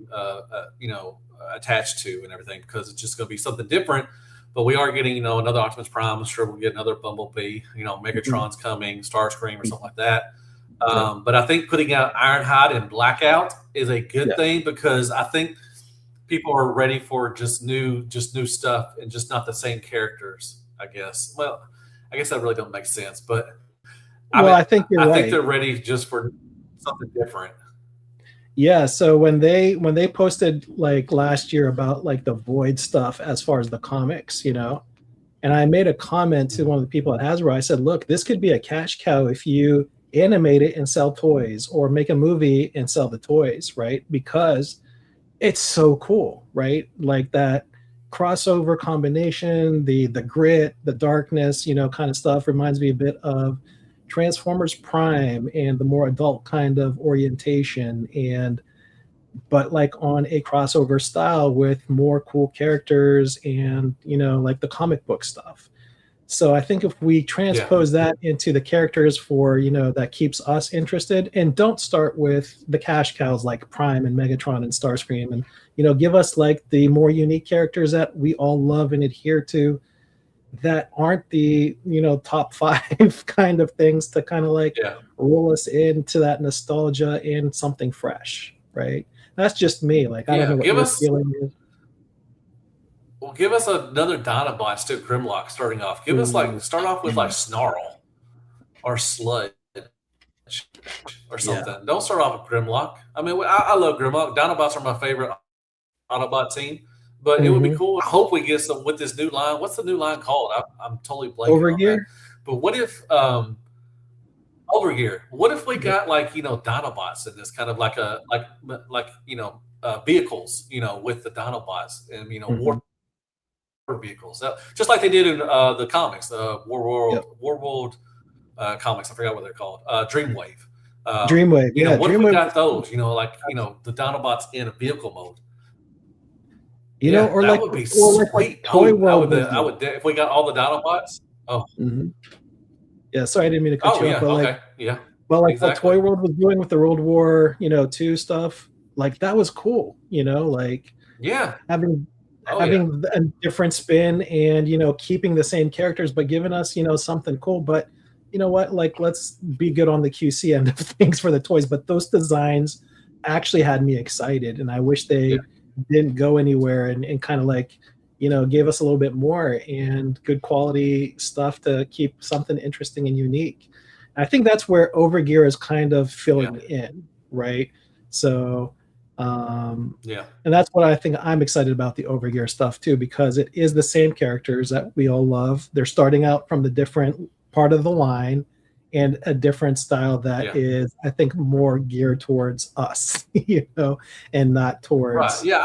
you know, attach to and everything, because it's just going to be something different. But we are getting, you know, another Optimus Prime. I'm sure we'll get another Bumblebee. You know, Megatron's coming, Starscream or something like that. But I think putting out Ironhide and Blackout is a good thing, because I think people are ready for just new stuff and just not the same characters, I guess. Well, I guess that really don't make sense, but I think you're right. I think they're ready just for something different. Yeah, so when they posted like last year about like the Void stuff as far as the comics, you know, and I made a comment to one of the people at Hasbro. I said, look, this could be a cash cow if you animate it and sell toys, or make a movie and sell the toys, right? Because it's so cool, right? Like that crossover combination, the grit, the darkness, you know, kind of stuff reminds me a bit of Transformers Prime and the more adult kind of orientation, and but like on a crossover style with more cool characters and, you know, like the comic book stuff. So I think if we transpose that into the characters for, you know, that keeps us interested, and don't start with the cash cows like Prime and Megatron and Starscream, and, you know, give us like the more unique characters that we all love and adhere to, that aren't the, you know, top 5 kind of things to kind of like roll us into that nostalgia and something fresh, right? That's just me. Like, I don't know what your feeling is. Well, give us another Dinobots too, Grimlock starting off. Give us like, start off with like Snarl or Sludge or something. Don't start off with Grimlock. I mean, I love Grimlock. Dinobots are my favorite Autobot team. But it would be cool. I hope we get some with this new line. What's the new line called? I'm totally blanking on that. But what if Overgear? What if we got like, you know, Dinobots in this kind of like you know, vehicles, you know, with the Dinobots and, you know, war vehicles, just like they did in the comics, Warworld comics. I forgot what they're called. Dreamwave. Dreamwave. You know, what if we got those? You know, like, you know, the Dinobots in a vehicle mode. You know, or that like, would be sweet. Like Toy World. I would if we got all the Dinobots. Oh, Yeah, sorry, I didn't mean to cut Oh you off, yeah, but like, okay, yeah, what exactly. Toy World was doing with the World War, II stuff, like that was cool. Like Yeah. having Oh yeah. having a different spin and keeping the same characters, but giving us something cool. But you know what? Like, let's be good on the QC end of things for the toys. But those designs actually had me excited, and I wish Yeah. they didn't go anywhere and kind of like gave us a little bit more and good quality stuff to keep something interesting and unique. I think that's where Overgear is kind of Yeah. filling in, right? So, Yeah. and that's what I think I'm excited about the Overgear stuff too, because it is the same characters that we all love. They're starting out from the different part of the line and a different style that Yeah. is, I think, more geared towards us, and not Right. towards. Yeah.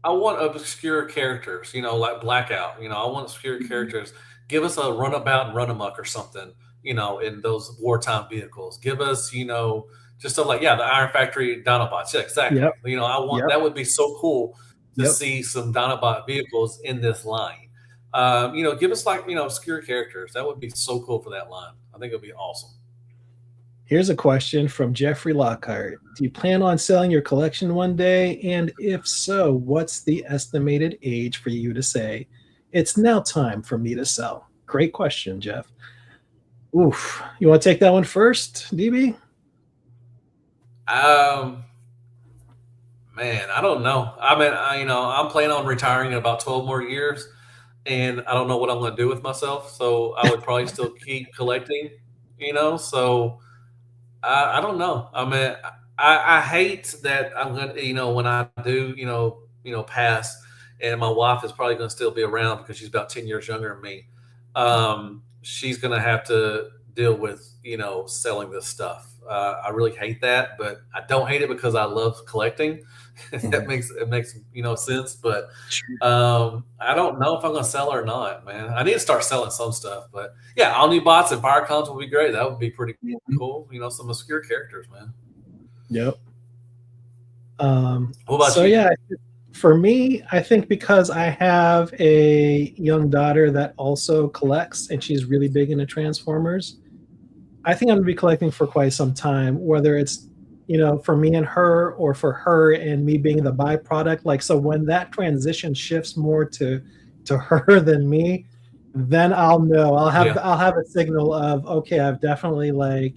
I want obscure characters, like Blackout. I want obscure characters. Give us a runabout and run amok or something, in those wartime vehicles. Give us, just stuff like, yeah, the Iron Factory Dinobots. Yeah, exactly. Yep, I want yep, that would be so cool to yep. see some Dinobot vehicles in this line. Give us like, obscure characters. That would be so cool for that line. I think it would be awesome. Here's a question from Jeffrey Lockhart. Do you plan on selling your collection one day? And if so, what's the estimated age for you to say, it's now time for me to sell? Great question, Jeff. Oof. You want to take that one first, DB? Um, Man, I don't know. I mean, I'm planning on retiring in about 12 more years, and I don't know what I'm going to do with myself. So I would probably still keep collecting, So I don't know. I mean, I hate that I'm going to, when I do, pass, and my wife is probably going to still be around because she's about 10 years younger than me. She's going to have to deal with, selling this stuff. I really hate that, but I don't hate it because I love collecting. That makes sense. But Sure. I don't know if I'm going to sell or not, man. I need to start selling some stuff, but yeah, Omnibots and Firecons would be great. That would be pretty cool. Some obscure characters, man. Yep. What about So you? yeah, for me, I think because I have a young daughter that also collects and she's really big into Transformers, I think I'm gonna be collecting for quite some time, whether it's, for me and her or for her and me being the byproduct. Like, so when that transition shifts more to her than me, then I'll know. Yeah, I'll have a signal of, okay, I've definitely like,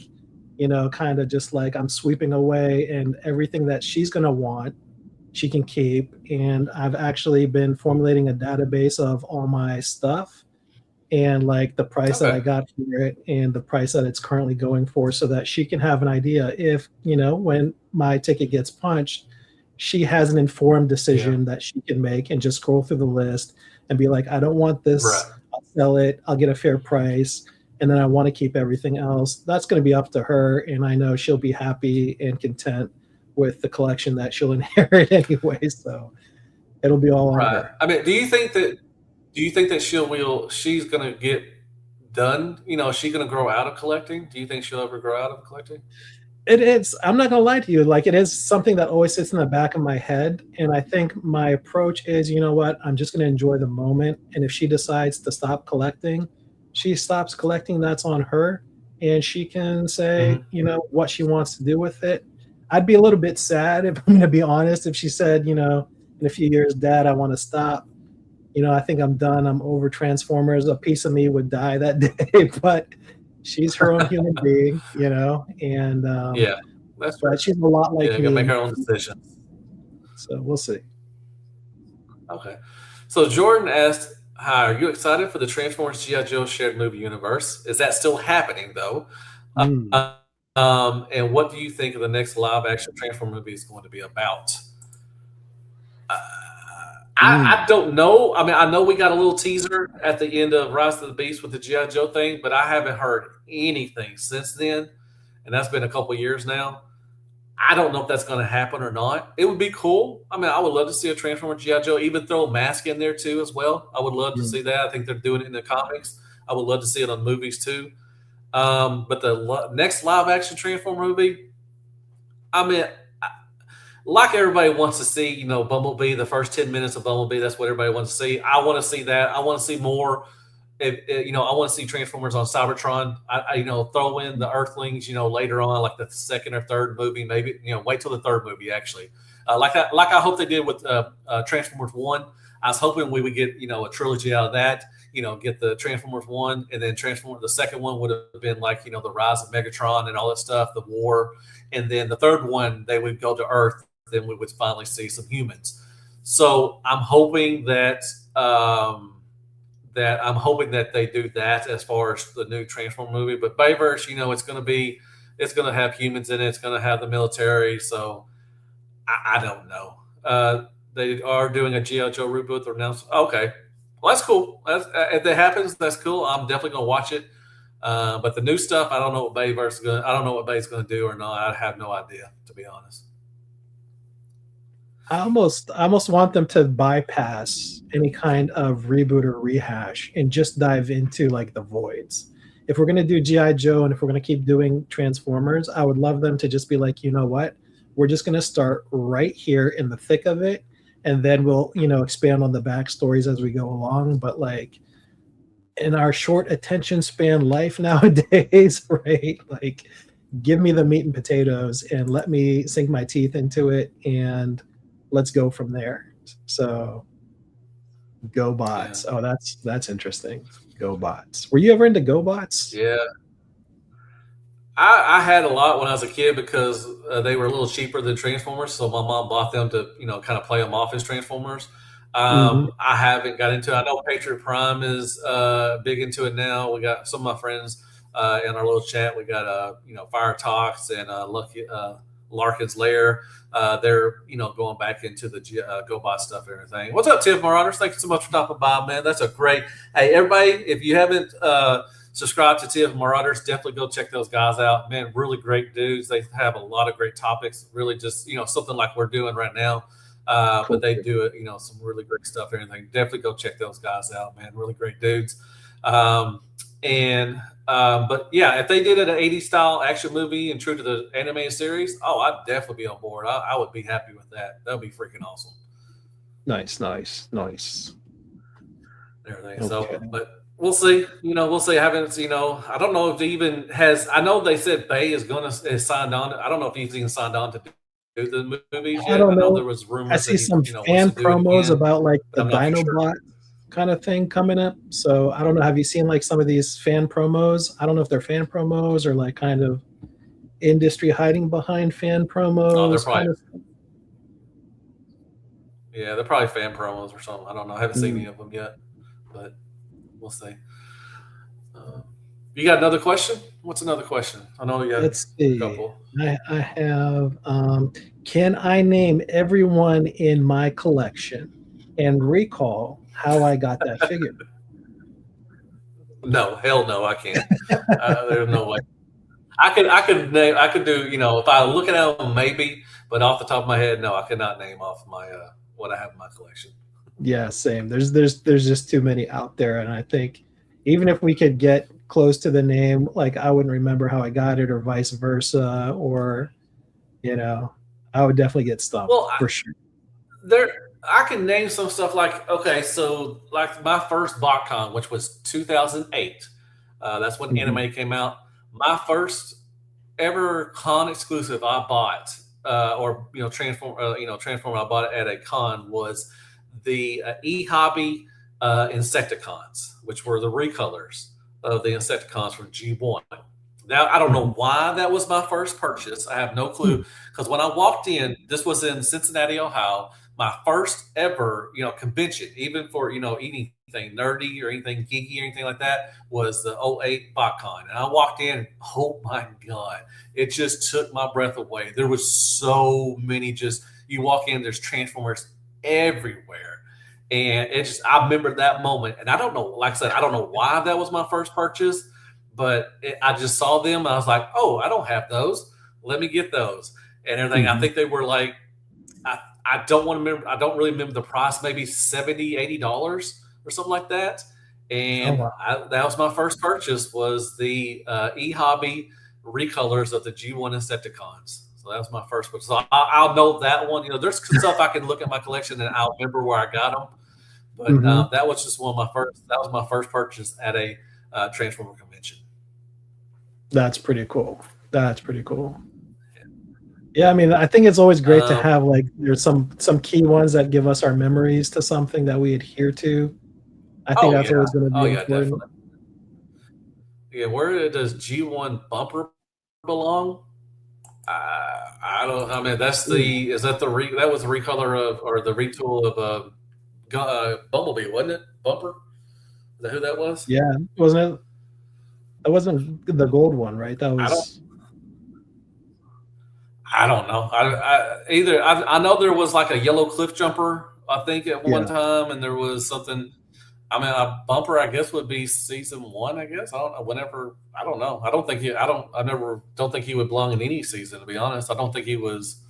kind of just like I'm sweeping away and everything that she's gonna want, she can keep. And I've actually been formulating a database of all my stuff and like the price that I okay, got for it and the price that it's currently going for so that she can have an idea if, when my ticket gets punched, she has an informed yeah, decision that she can make and just scroll through the list and be like, I don't want right, this. I'll sell it. I'll get a fair price. And then I want to keep everything else. That's going to be up to her. And I know she'll be happy and content with the collection that she'll inherit anyway. So it'll be all on right. her. I mean, do you think that she's gonna get done? Is she gonna grow out of collecting? Do you think she'll ever grow out of collecting? It is. I'm not gonna lie to you. Like, it is something that always sits in the back of my head, and I think my approach is, you know what? I'm just gonna enjoy the moment, and if she decides to stop collecting, she stops collecting. That's on her, and she can say, Hmm. what she wants to do with it. I'd be a little bit sad if I'm gonna be honest. If she said, in a few years, Dad, I want to stop. I think I'm done. I'm over Transformers. A piece of me would die that day, but she's her own human being, and Yeah, that's true. but she's a lot Yeah, like you gotta make me, her own decisions. so we'll see. Okay. So Jordan asked, "Hi, are you excited for the Transformers GI Joe shared movie universe? Is that still happening though? Mm, Uh, and what do you think of the next live action Transformer movie is going to be about?" Uh, I mm, don't know. I mean, I know we got a little teaser at the end of Rise of the Beast with the GI Joe thing, but I haven't heard anything since then, and that's been a couple years now. I don't know if that's going to happen or not. It would be cool. I mean, I would love to see a Transformer GI Joe, even throw a mask in there too as well. I would love to mm. see that. I think they're doing it in the comics. I would love to see it on movies too. But the next live action Transformer movie, I mean, like everybody wants to see, Bumblebee, the first 10 minutes of Bumblebee. That's what everybody wants to see. I want to see that. I want to see more, I want to see Transformers on Cybertron. Throw in the Earthlings, later on, like the second or third movie, maybe, wait till the third movie actually. Like I hope they did with Transformers One. I was hoping we would get a trilogy out of that. Get the Transformers One, and then The second one would have been like the rise of Megatron and all that stuff, the war, and then the third one they would go to Earth. Then we would finally see some humans. So I'm hoping that they do that as far as the new Transformer movie. But Bayverse, it's going to have humans in it. It's going to have the military. So I don't know. They are doing a G.I. Joe reboot. They're announced. Okay, well, that's cool. If that happens, that's cool. I'm definitely going to watch it. But the new stuff, I don't know what Bayverse is going. I don't know what Bay's going to do or not. I have no idea, to be honest. I almost want them to bypass any kind of reboot or rehash and just dive into like the voids. If we're going to do G.I. Joe and if we're going to keep doing Transformers, I would love them to just be like, you know what? We're just going to start right here in the thick of it. And then we'll, expand on the backstories as we go along. But like in our short attention span life nowadays, right? Like give me the meat and potatoes and let me sink my teeth into it and let's go from there. So GoBots. Yeah. Oh, that's interesting. GoBots. Were you ever into GoBots? Yeah. I had a lot when I was a kid because they were a little cheaper than Transformers. So my mom bought them to, kind of play them off as Transformers. I haven't got into it. I know Patriot Prime is big into it now. We got some of my friends in our little chat. We got, Fire Talks and Lucky Larkin's Lair. They're going back into the GoBot stuff and everything. What's up, Tiff Marauders? Thank you so much for stopping by, man. That's a great. Hey, everybody, if you haven't subscribed to Tiff Marauders, definitely go check those guys out. Man, really great dudes. They have a lot of great topics. Really, just something like we're doing right now. But they do it, some really great stuff and everything. Definitely go check those guys out, man. Really great dudes. But yeah, if they did an 80s style action movie and true to the animated series, I'd definitely be on board. I would be happy with that. That would be freaking awesome. Nice. Everything. Okay. So, but we'll see. We'll see. I haven't, I don't know if he even has. I know they said Bay is signed on. I don't know if he's even signed on to do the movies yet. I don't know. There was rumors. I see some fan promos about like the Dinobot kind of thing coming up. So I don't know. Have you seen like some of these fan promos? I don't know if they're fan promos or like kind of industry hiding behind fan promos. Oh, they're probably. Yeah, they're probably fan promos or something. I don't know. I haven't seen any of them yet, but we'll see. You got another question? What's another question? I know you got a couple. I have. Can I name everyone in my collection and recall how I got that figure? No, hell no, I can't. There's no way. I could do. If I look at them, maybe, but off the top of my head, no, I could not name off my what I have in my collection. Yeah, same. There's just too many out there, and I think even if we could get close to the name, like I wouldn't remember how I got it, or vice versa, or I would definitely get stumped for sure. I can name some stuff like, okay, so like my first BotCon, which was 2008. That's when anime came out. My first ever con exclusive I bought, Transformer I bought it at a con was the eHobby Insecticons, which were the recolors of the Insecticons from G1. Now, I don't know why that was my first purchase. I have no clue. Because when I walked in, this was in Cincinnati, Ohio, my first ever, convention, even for, anything nerdy or anything geeky or anything like that, was the 08 BotCon. And I walked in, oh my God, it just took my breath away. There was so many you walk in, there's Transformers everywhere. And I remember that moment. And I don't know, like I said, I don't know why that was my first purchase, but I just saw them. And I was like, oh, I don't have those. Let me get those and everything. I think they were like, I don't really remember the price, maybe $70, $80 or something like that. And that was my first purchase, was the eHobby recolors of the G1 Insecticons. So that was my first one. So I'll know that one. There's stuff I can look at my collection and I'll remember where I got them. But Hmm. that was just one of my first. That was my first purchase at a Transformer convention. That's pretty cool. That's pretty cool. Yeah, I mean, I think it's always great to Um, have like there's some key ones that give us our memories to something that we adhere to. I think oh that's yeah, always going to oh be yeah, important. definitely. Yeah, where does G1 bumper belong? I don't. I mean, that's Ooh, the. Is that the that was the recolor of or the retool of Bumblebee, wasn't it? Bumper. Is that who that was? yeah, wasn't it? That wasn't the gold one, right? That I don't. was I don't know. I know there was like a yellow cliff jumper. I think at one yeah. time, and there was something. I mean, a bumper, I guess, would be season one. I guess I don't know. Whenever I don't know. I don't think he. I don't. I never don't think he would belong in any season. To be honest, I don't think he was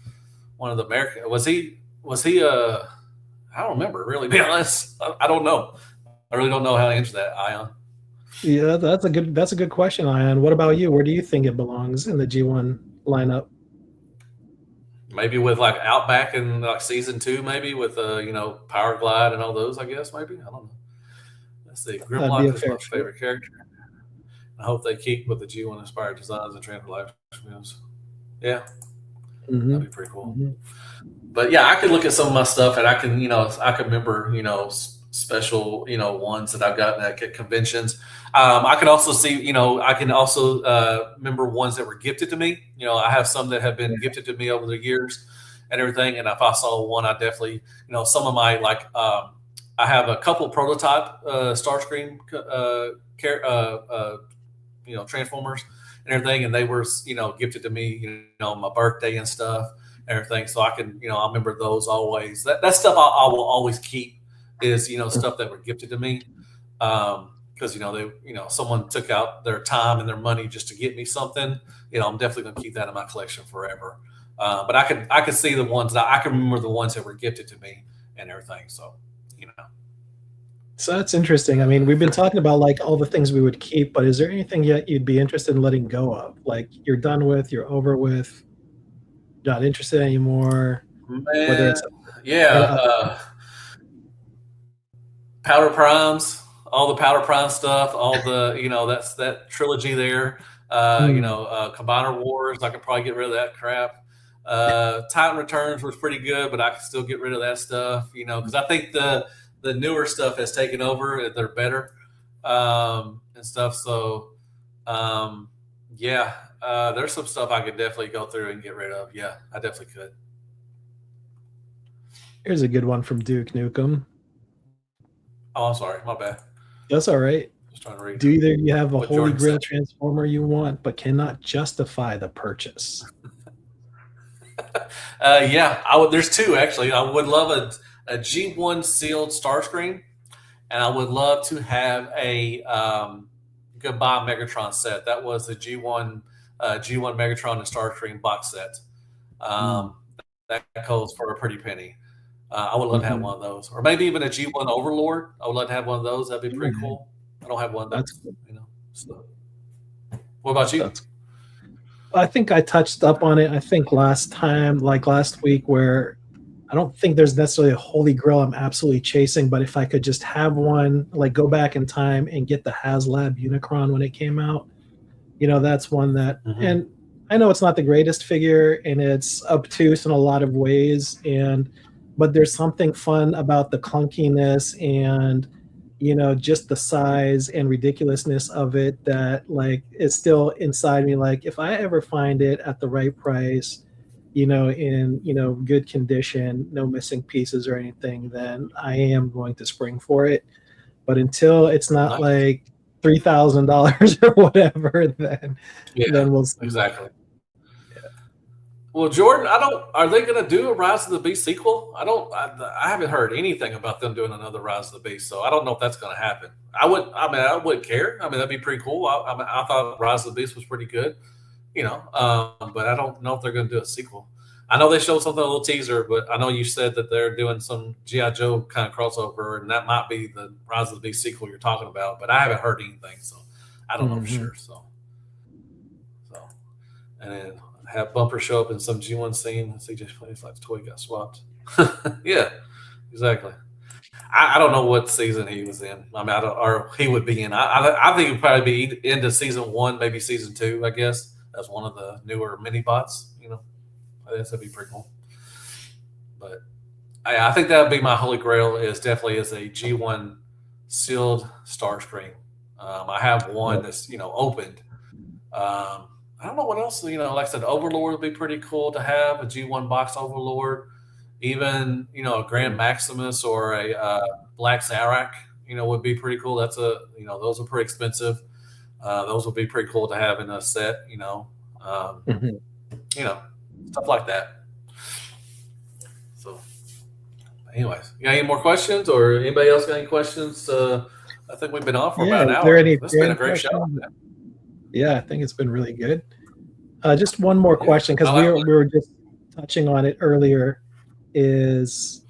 one of the American. Was he? Was he? I don't remember. Really, to be honest, I don't know. I really don't know how to answer that, Ion. Yeah, that's a good question, Ian. What about you? Where do you think it belongs in the G1 lineup? Maybe with like Outback in like season two, maybe with Power Glide and all those. I guess maybe I don't know. Let's see. That'd be a Grimlock is fair my shoot. favorite character. I hope they keep with the G1 inspired designs and transfer life moves. Yeah, Hmm. that'd be pretty cool. Hmm. But yeah, I could look at some of my stuff and I can, I can remember, special, ones that I've gotten at conventions. I can also see, I can also remember ones that were gifted to me. I have some that have been gifted to me over the years and everything. And if I saw one, I definitely, some of my like, I have a couple prototype Starscream Transformers and everything, and they were gifted to me, my birthday and stuff, and everything. So I can, I remember those always. That stuff I will always keep is stuff that were gifted to me, because they someone took out their time and their money just to get me something. I'm definitely going to keep that in my collection forever. But I can see the ones that I can remember the ones that were gifted to me and everything. So you know. So that's interesting. I mean, we've been talking about like all the things we would keep, but is there anything yet you'd be interested in letting go of? Like you're done with, you're over with, not interested anymore, whether Man, it's yeah. uh, Powder Primes, all the Powder Prime stuff, all the that's that trilogy there. hmm, Combiner Wars, I could probably get rid of that crap. Titan Returns was pretty good, but I could still get rid of that stuff, because I think the newer stuff has taken over. They're better and stuff. So yeah, there's some stuff I could definitely go through and get rid of. Yeah, I definitely could. here's a good one from Duke Nukem. Oh, I'm sorry, my bad. That's all right. Just trying to read Do either you have a what holy Jordan said. grail transformer you want, but cannot justify the purchase? Yeah, I would. There's two actually. I would love a G1 sealed Starscream, and I would love to have a Goodbye Megatron set. That was the G1 Megatron and Starscream box set. Mm. Um, that goes for a pretty penny. I would love to have Hmm. one of those, or maybe even a G1 Overlord. I would love to have one of those. That'd be pretty Yeah, cool. I don't have one of that's those. So, what about you? that's I think I touched up on it. I think last time, like last week, where I don't think there's necessarily a holy grail I'm absolutely chasing, but if I could just have one, like go back in time and get the HasLab Unicron when it came out, that's one that, Mm-hmm. and I know it's not the greatest figure and it's obtuse in a lot of ways, but there's something fun about the clunkiness and just the size and ridiculousness of it that like is still inside me. Like if I ever find it at the right price, in good condition, no missing pieces or anything, then I am going to spring for it. But until it's not Nice. like $3,000 or whatever, then Yeah, we'll see. exactly. Well, Jordan, I don't. Are they going to do a Rise of the Beast sequel? I don't. I haven't heard anything about them doing another Rise of the Beast, so I don't know if that's going to happen. I would. I mean, I wouldn't care. I mean, that'd be pretty cool. I mean, I thought Rise of the Beast was pretty good, but I don't know if they're going to do a sequel. I know they showed something a little teaser, but I know you said that they're doing some GI Joe kind of crossover, and that might be the Rise of the Beast sequel you're talking about. But I haven't heard anything, so I don't know for Mhm. sure. So and then have Bumper show up in some G1 scene. CJ plays like the toy got swapped. Yeah, exactly. I don't know what season he was in. I mean, I don't, or he would be in. I think he'd probably be into season 1, maybe season 2. I guess that's one of the newer mini bots. I guess that'd be pretty cool. But I think that would be my holy grail. Is definitely is a G1 sealed Starscream. I have one that's opened. I don't know what else. Like I said, Overlord would be pretty cool to have a G1 box Overlord. Even a Grand Maximus or a Black Zarak, would be pretty cool. That's those are pretty expensive. Those would be pretty cool to have in a set. Stuff like that. So, anyways, you got any more questions, or anybody else got any questions? I think we've been on for about an hour. It's been a great show. Yeah, I think it's been really good. Just one more question, because we were just touching on it earlier. Is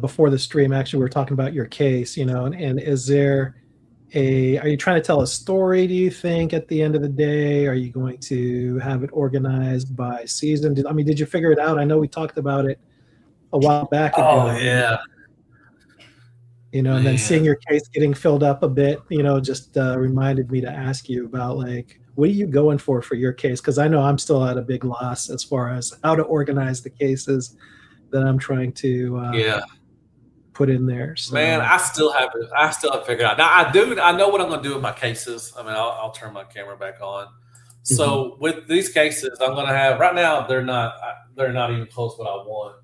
before the stream, actually, we were talking about your case, and is there are you trying to tell a story, do you think, at the end of the day? Are you going to have it organized by season? Did you figure it out? I know we talked about it a while back ago. Oh, yeah. And then seeing your case getting filled up a bit, just reminded me to ask you about, like, what are you going for your case? Because I know I'm still at a big loss as far as how to organize the cases that I'm trying to put in there. So. Man, I still haven't figured out. Now I know what I'm going to do with my cases. I mean, I'll turn my camera back on. So with these cases, I'm going to have right now. They're not even close to what I want.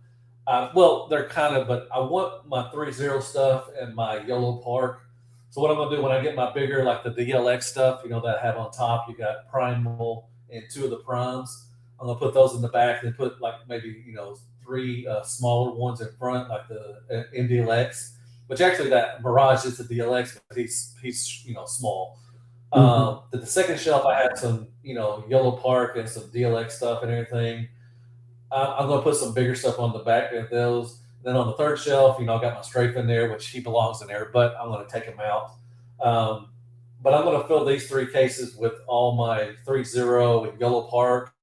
Well, they're kind of, but I want my 3-0 stuff and my Yellow Park. So what I'm going to do when I get my bigger, like the DLX stuff, that I have on top, you got Primal and 2 of the Primes. I'm going to put those in the back and put like maybe, 3 smaller ones in front, like the MDLX, which actually that Mirage is the DLX, but he's small. The second shelf, I had some, Yellow Park and some DLX stuff and everything. I'm going to put some bigger stuff on the back of those. Then on the third shelf, I got my Strafe in there, which he belongs in there, but I'm going to take him out. But I'm going to fill these 3 cases with all my 3-0 and Yellow Park.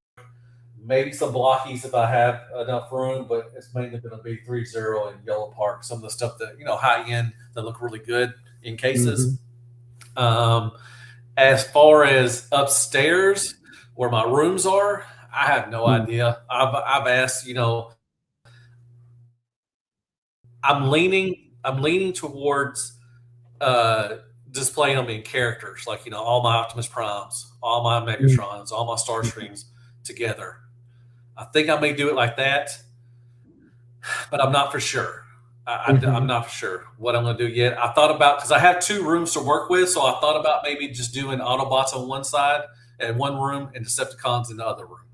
Maybe some blockies if I have enough room, but it's mainly going to be 3-0 and Yellow Park. Some of the stuff that, high end that look really good in cases. As far as upstairs where my rooms are, I have no idea. I've asked, I'm leaning towards displaying them in characters, like, all my Optimus Primes, all my Megatrons, all my Starscreams together. I think I may do it like that, but I'm not for sure. I'm not for sure what I'm going to do yet. I thought about, because I have 2 rooms to work with, so I thought about maybe just doing Autobots on one side and one room and Decepticons in the other room.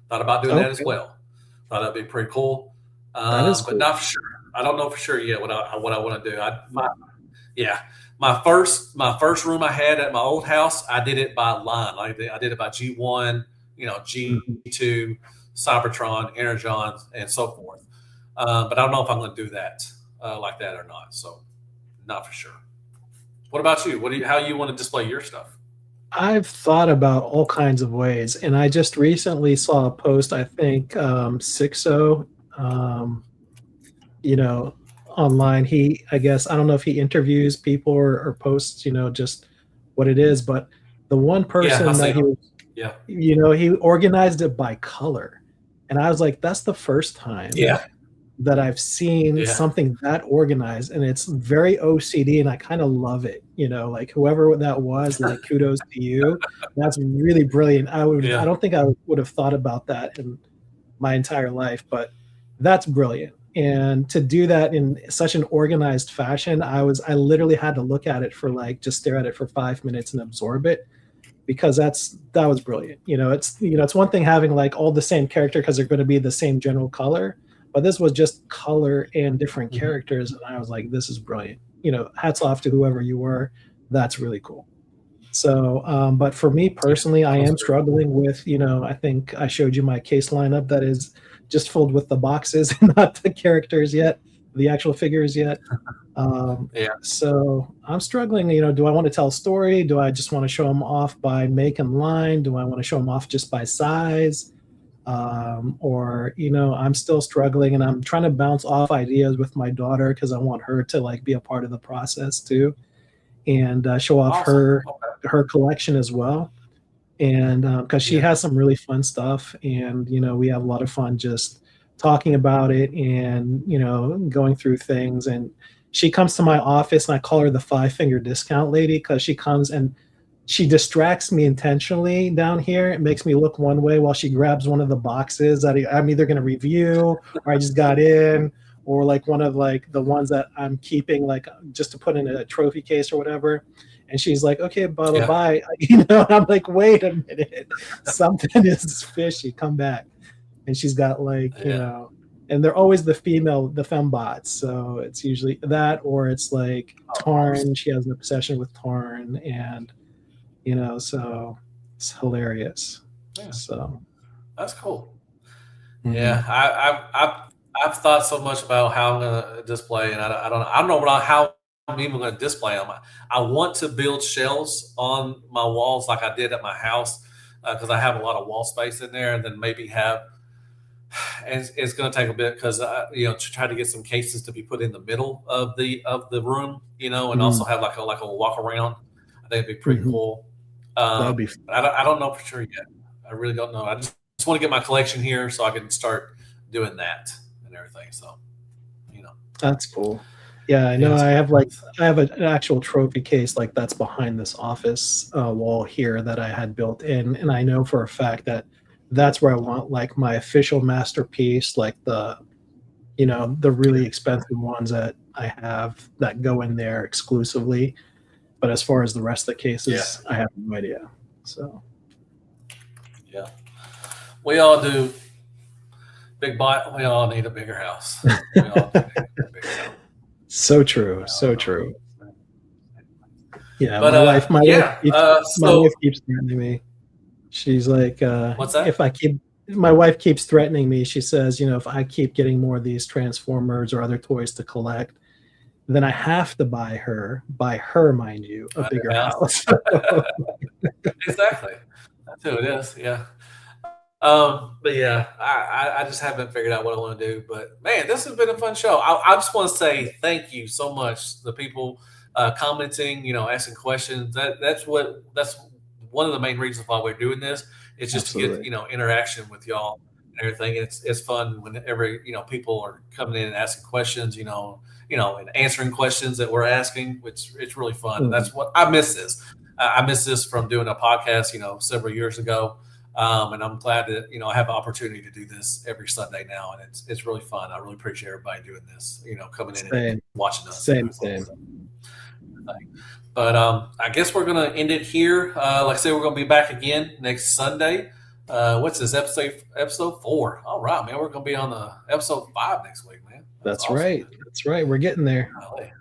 Thought about doing that as well. Thought that'd be pretty cool. That is cool. But not for sure. I don't know for sure yet what I want to do. My first room I had at my old house, I did it by line. I did it by G1, G2, Cybertron, Energon, and so forth. But I don't know if I'm going to do that like that or not. So, not for sure. What about you? How you want to display your stuff? I've thought about all kinds of ways, and I just recently saw a post. I think Sixo, online. I guess I don't know if he interviews people or posts, just what it is. But the one person that he organized it by color, and I was like, that's the first time that I've seen something that organized, and it's very OCD, and I kind of love it. Like whoever that was, like kudos to you. That's really brilliant. I don't think I would have thought about that in my entire life, but that's brilliant. And to do that in such an organized fashion, I literally had to look at it for just stare at it for 5 minutes and absorb it, because that was brilliant. It's one thing having like all the same character because they're going to be the same general color, but this was just color and different characters, and I was like, this is brilliant. Hats off to whoever you were. That's really cool. So, but for me personally, I am struggling with, I think I showed you my case lineup that is just filled with the boxes and not the characters yet, the actual figures yet. So I'm struggling, do I want to tell a story? Do I just want to show them off by make and line? Do I want to show them off just by size? or I'm still struggling and I'm trying to bounce off ideas with my daughter because I want her to like be a part of the process too, and show off Awesome. her Okay. her collection as well. And because she Yeah. has some really fun stuff, and we have a lot of fun just talking about it and going through things. And she comes to my office and I call her the five-finger discount lady because she comes and she distracts me intentionally down here. It makes me look one way while she grabs one of the boxes that I'm either going to review or I just got in, or like one of like the ones that I'm keeping like just to put in a trophy case or whatever. And she's like, okay, blah blah Yeah. bye. I'm like, wait a minute, something is fishy. Come back. And she's got like, Yeah. and they're always the fembots. So it's usually that, or it's like Tarn. She has an obsession with Tarn, and so it's hilarious. Yeah. So That's cool. mhm. Yeah. I've thought so much about how I'm gonna display, and I don't know how I'm even gonna display them. I want to build shelves on my walls like I did at my house because I have a lot of wall space in there, and then maybe have. And it's going to take a bit because to try to get some cases to be put in the middle of the room, and also Mhm. have like a walk around. I think it'd be pretty Mhm. cool. That would be fun. I don't know for sure yet. I really don't know. I just want to get my collection here so I can start doing that and everything. So, you know, That's cool. Yeah, I yeah, know. it's I have an actual trophy case like that's behind this office wall here that I had built in, and I know for a fact that that's where I want like my official masterpiece, like the really expensive ones that I have that go in there exclusively. But as far as the rest of the yeah, cases, I have no idea. So yeah. We all do. Big bite. We all need a bigger house. We all do need a bigger house. so true, so Uh, true. Yeah, but my wife yeah. keeps my So wife keeps threatening me. She's like, what's if that? I keep my wife keeps threatening me. She says, if I keep getting more of these Transformers or other toys to collect, then I have to buy her, mind you, a bigger House. house. Exactly. That's who it is. Yeah. But yeah, I just haven't figured out what I want to do. But man, this has been a fun show. I just want to say thank you so much. The people commenting, asking questions. That's one of the main reasons why we're doing this. It's just to get Absolutely. interaction with y'all and everything. It's fun whenever people are coming in and asking questions. And answering questions that we're asking, which it's really fun. And Mhm. that's what I miss this. I miss this from doing a podcast, several years ago. And I'm glad that I have an opportunity to do this every Sunday now, and it's really fun. I really appreciate everybody doing this. Coming in and Same, watching us. same. But I guess we're gonna end it here. Like I said, we're gonna be back again next Sunday. What's this episode 4? All right, man. We're gonna be on the episode 5 next week, man. That's That's awesome. right. That's right. We're getting there. Golly.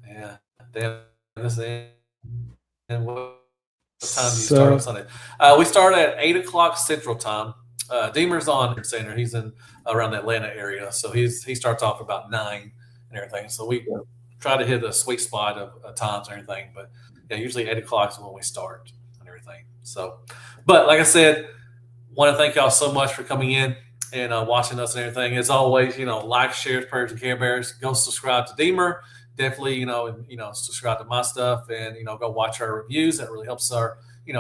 Yeah. Damn. This is and what time do you start on So Sunday? We start at 8 o'clock Central Time. Deemer's on Center. He's in around the Atlanta area, so he starts off about 9 and everything. So we try to hit a sweet spot of times and everything. But yeah, usually 8 o'clock is when we start and everything. So, but like I said, want to thank y'all so much for coming in and watching us and everything. As always, like, share, prayers, and Care Bears. Go subscribe to Deemer. Definitely, subscribe to my stuff and go watch our reviews. That really helps our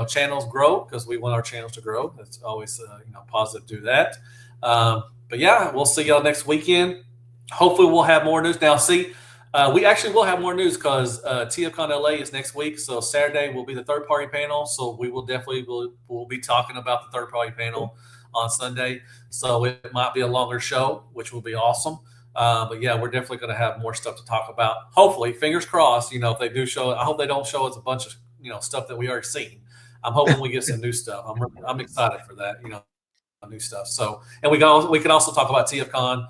channels grow because we want our channels to grow. It's always positive to do that. But yeah, we'll see y'all next weekend. Hopefully, we'll have more news. Now, see, we actually will have more news because TFCon LA is next week. So Saturday will be the third party panel. So we will definitely we'll be talking about the third party panel on Sunday. So it might be a longer show, which will be awesome. But yeah, we're definitely going to have more stuff to talk about. Hopefully, fingers crossed. If they do show it, I hope they don't show us a bunch of stuff that we already seen. I'm hoping we get some new stuff. I'm excited for that. New stuff. So, and we can also talk about TFCon.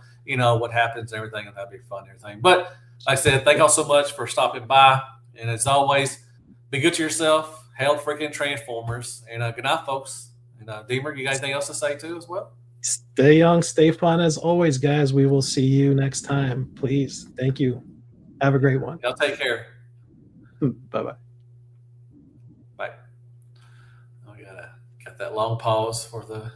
What happens and everything, and that'd be fun and everything. But like I said, thank y'all so much for stopping by. And as always, be good to yourself. Hail freaking Transformers. And good night, folks. And Deemer, you got anything else to say too as well? stay young, stay fun as always, guys. We will see you next time. Please. Thank you. Have a great one. Y'all take care. Bye-bye. Bye. I got that long pause for the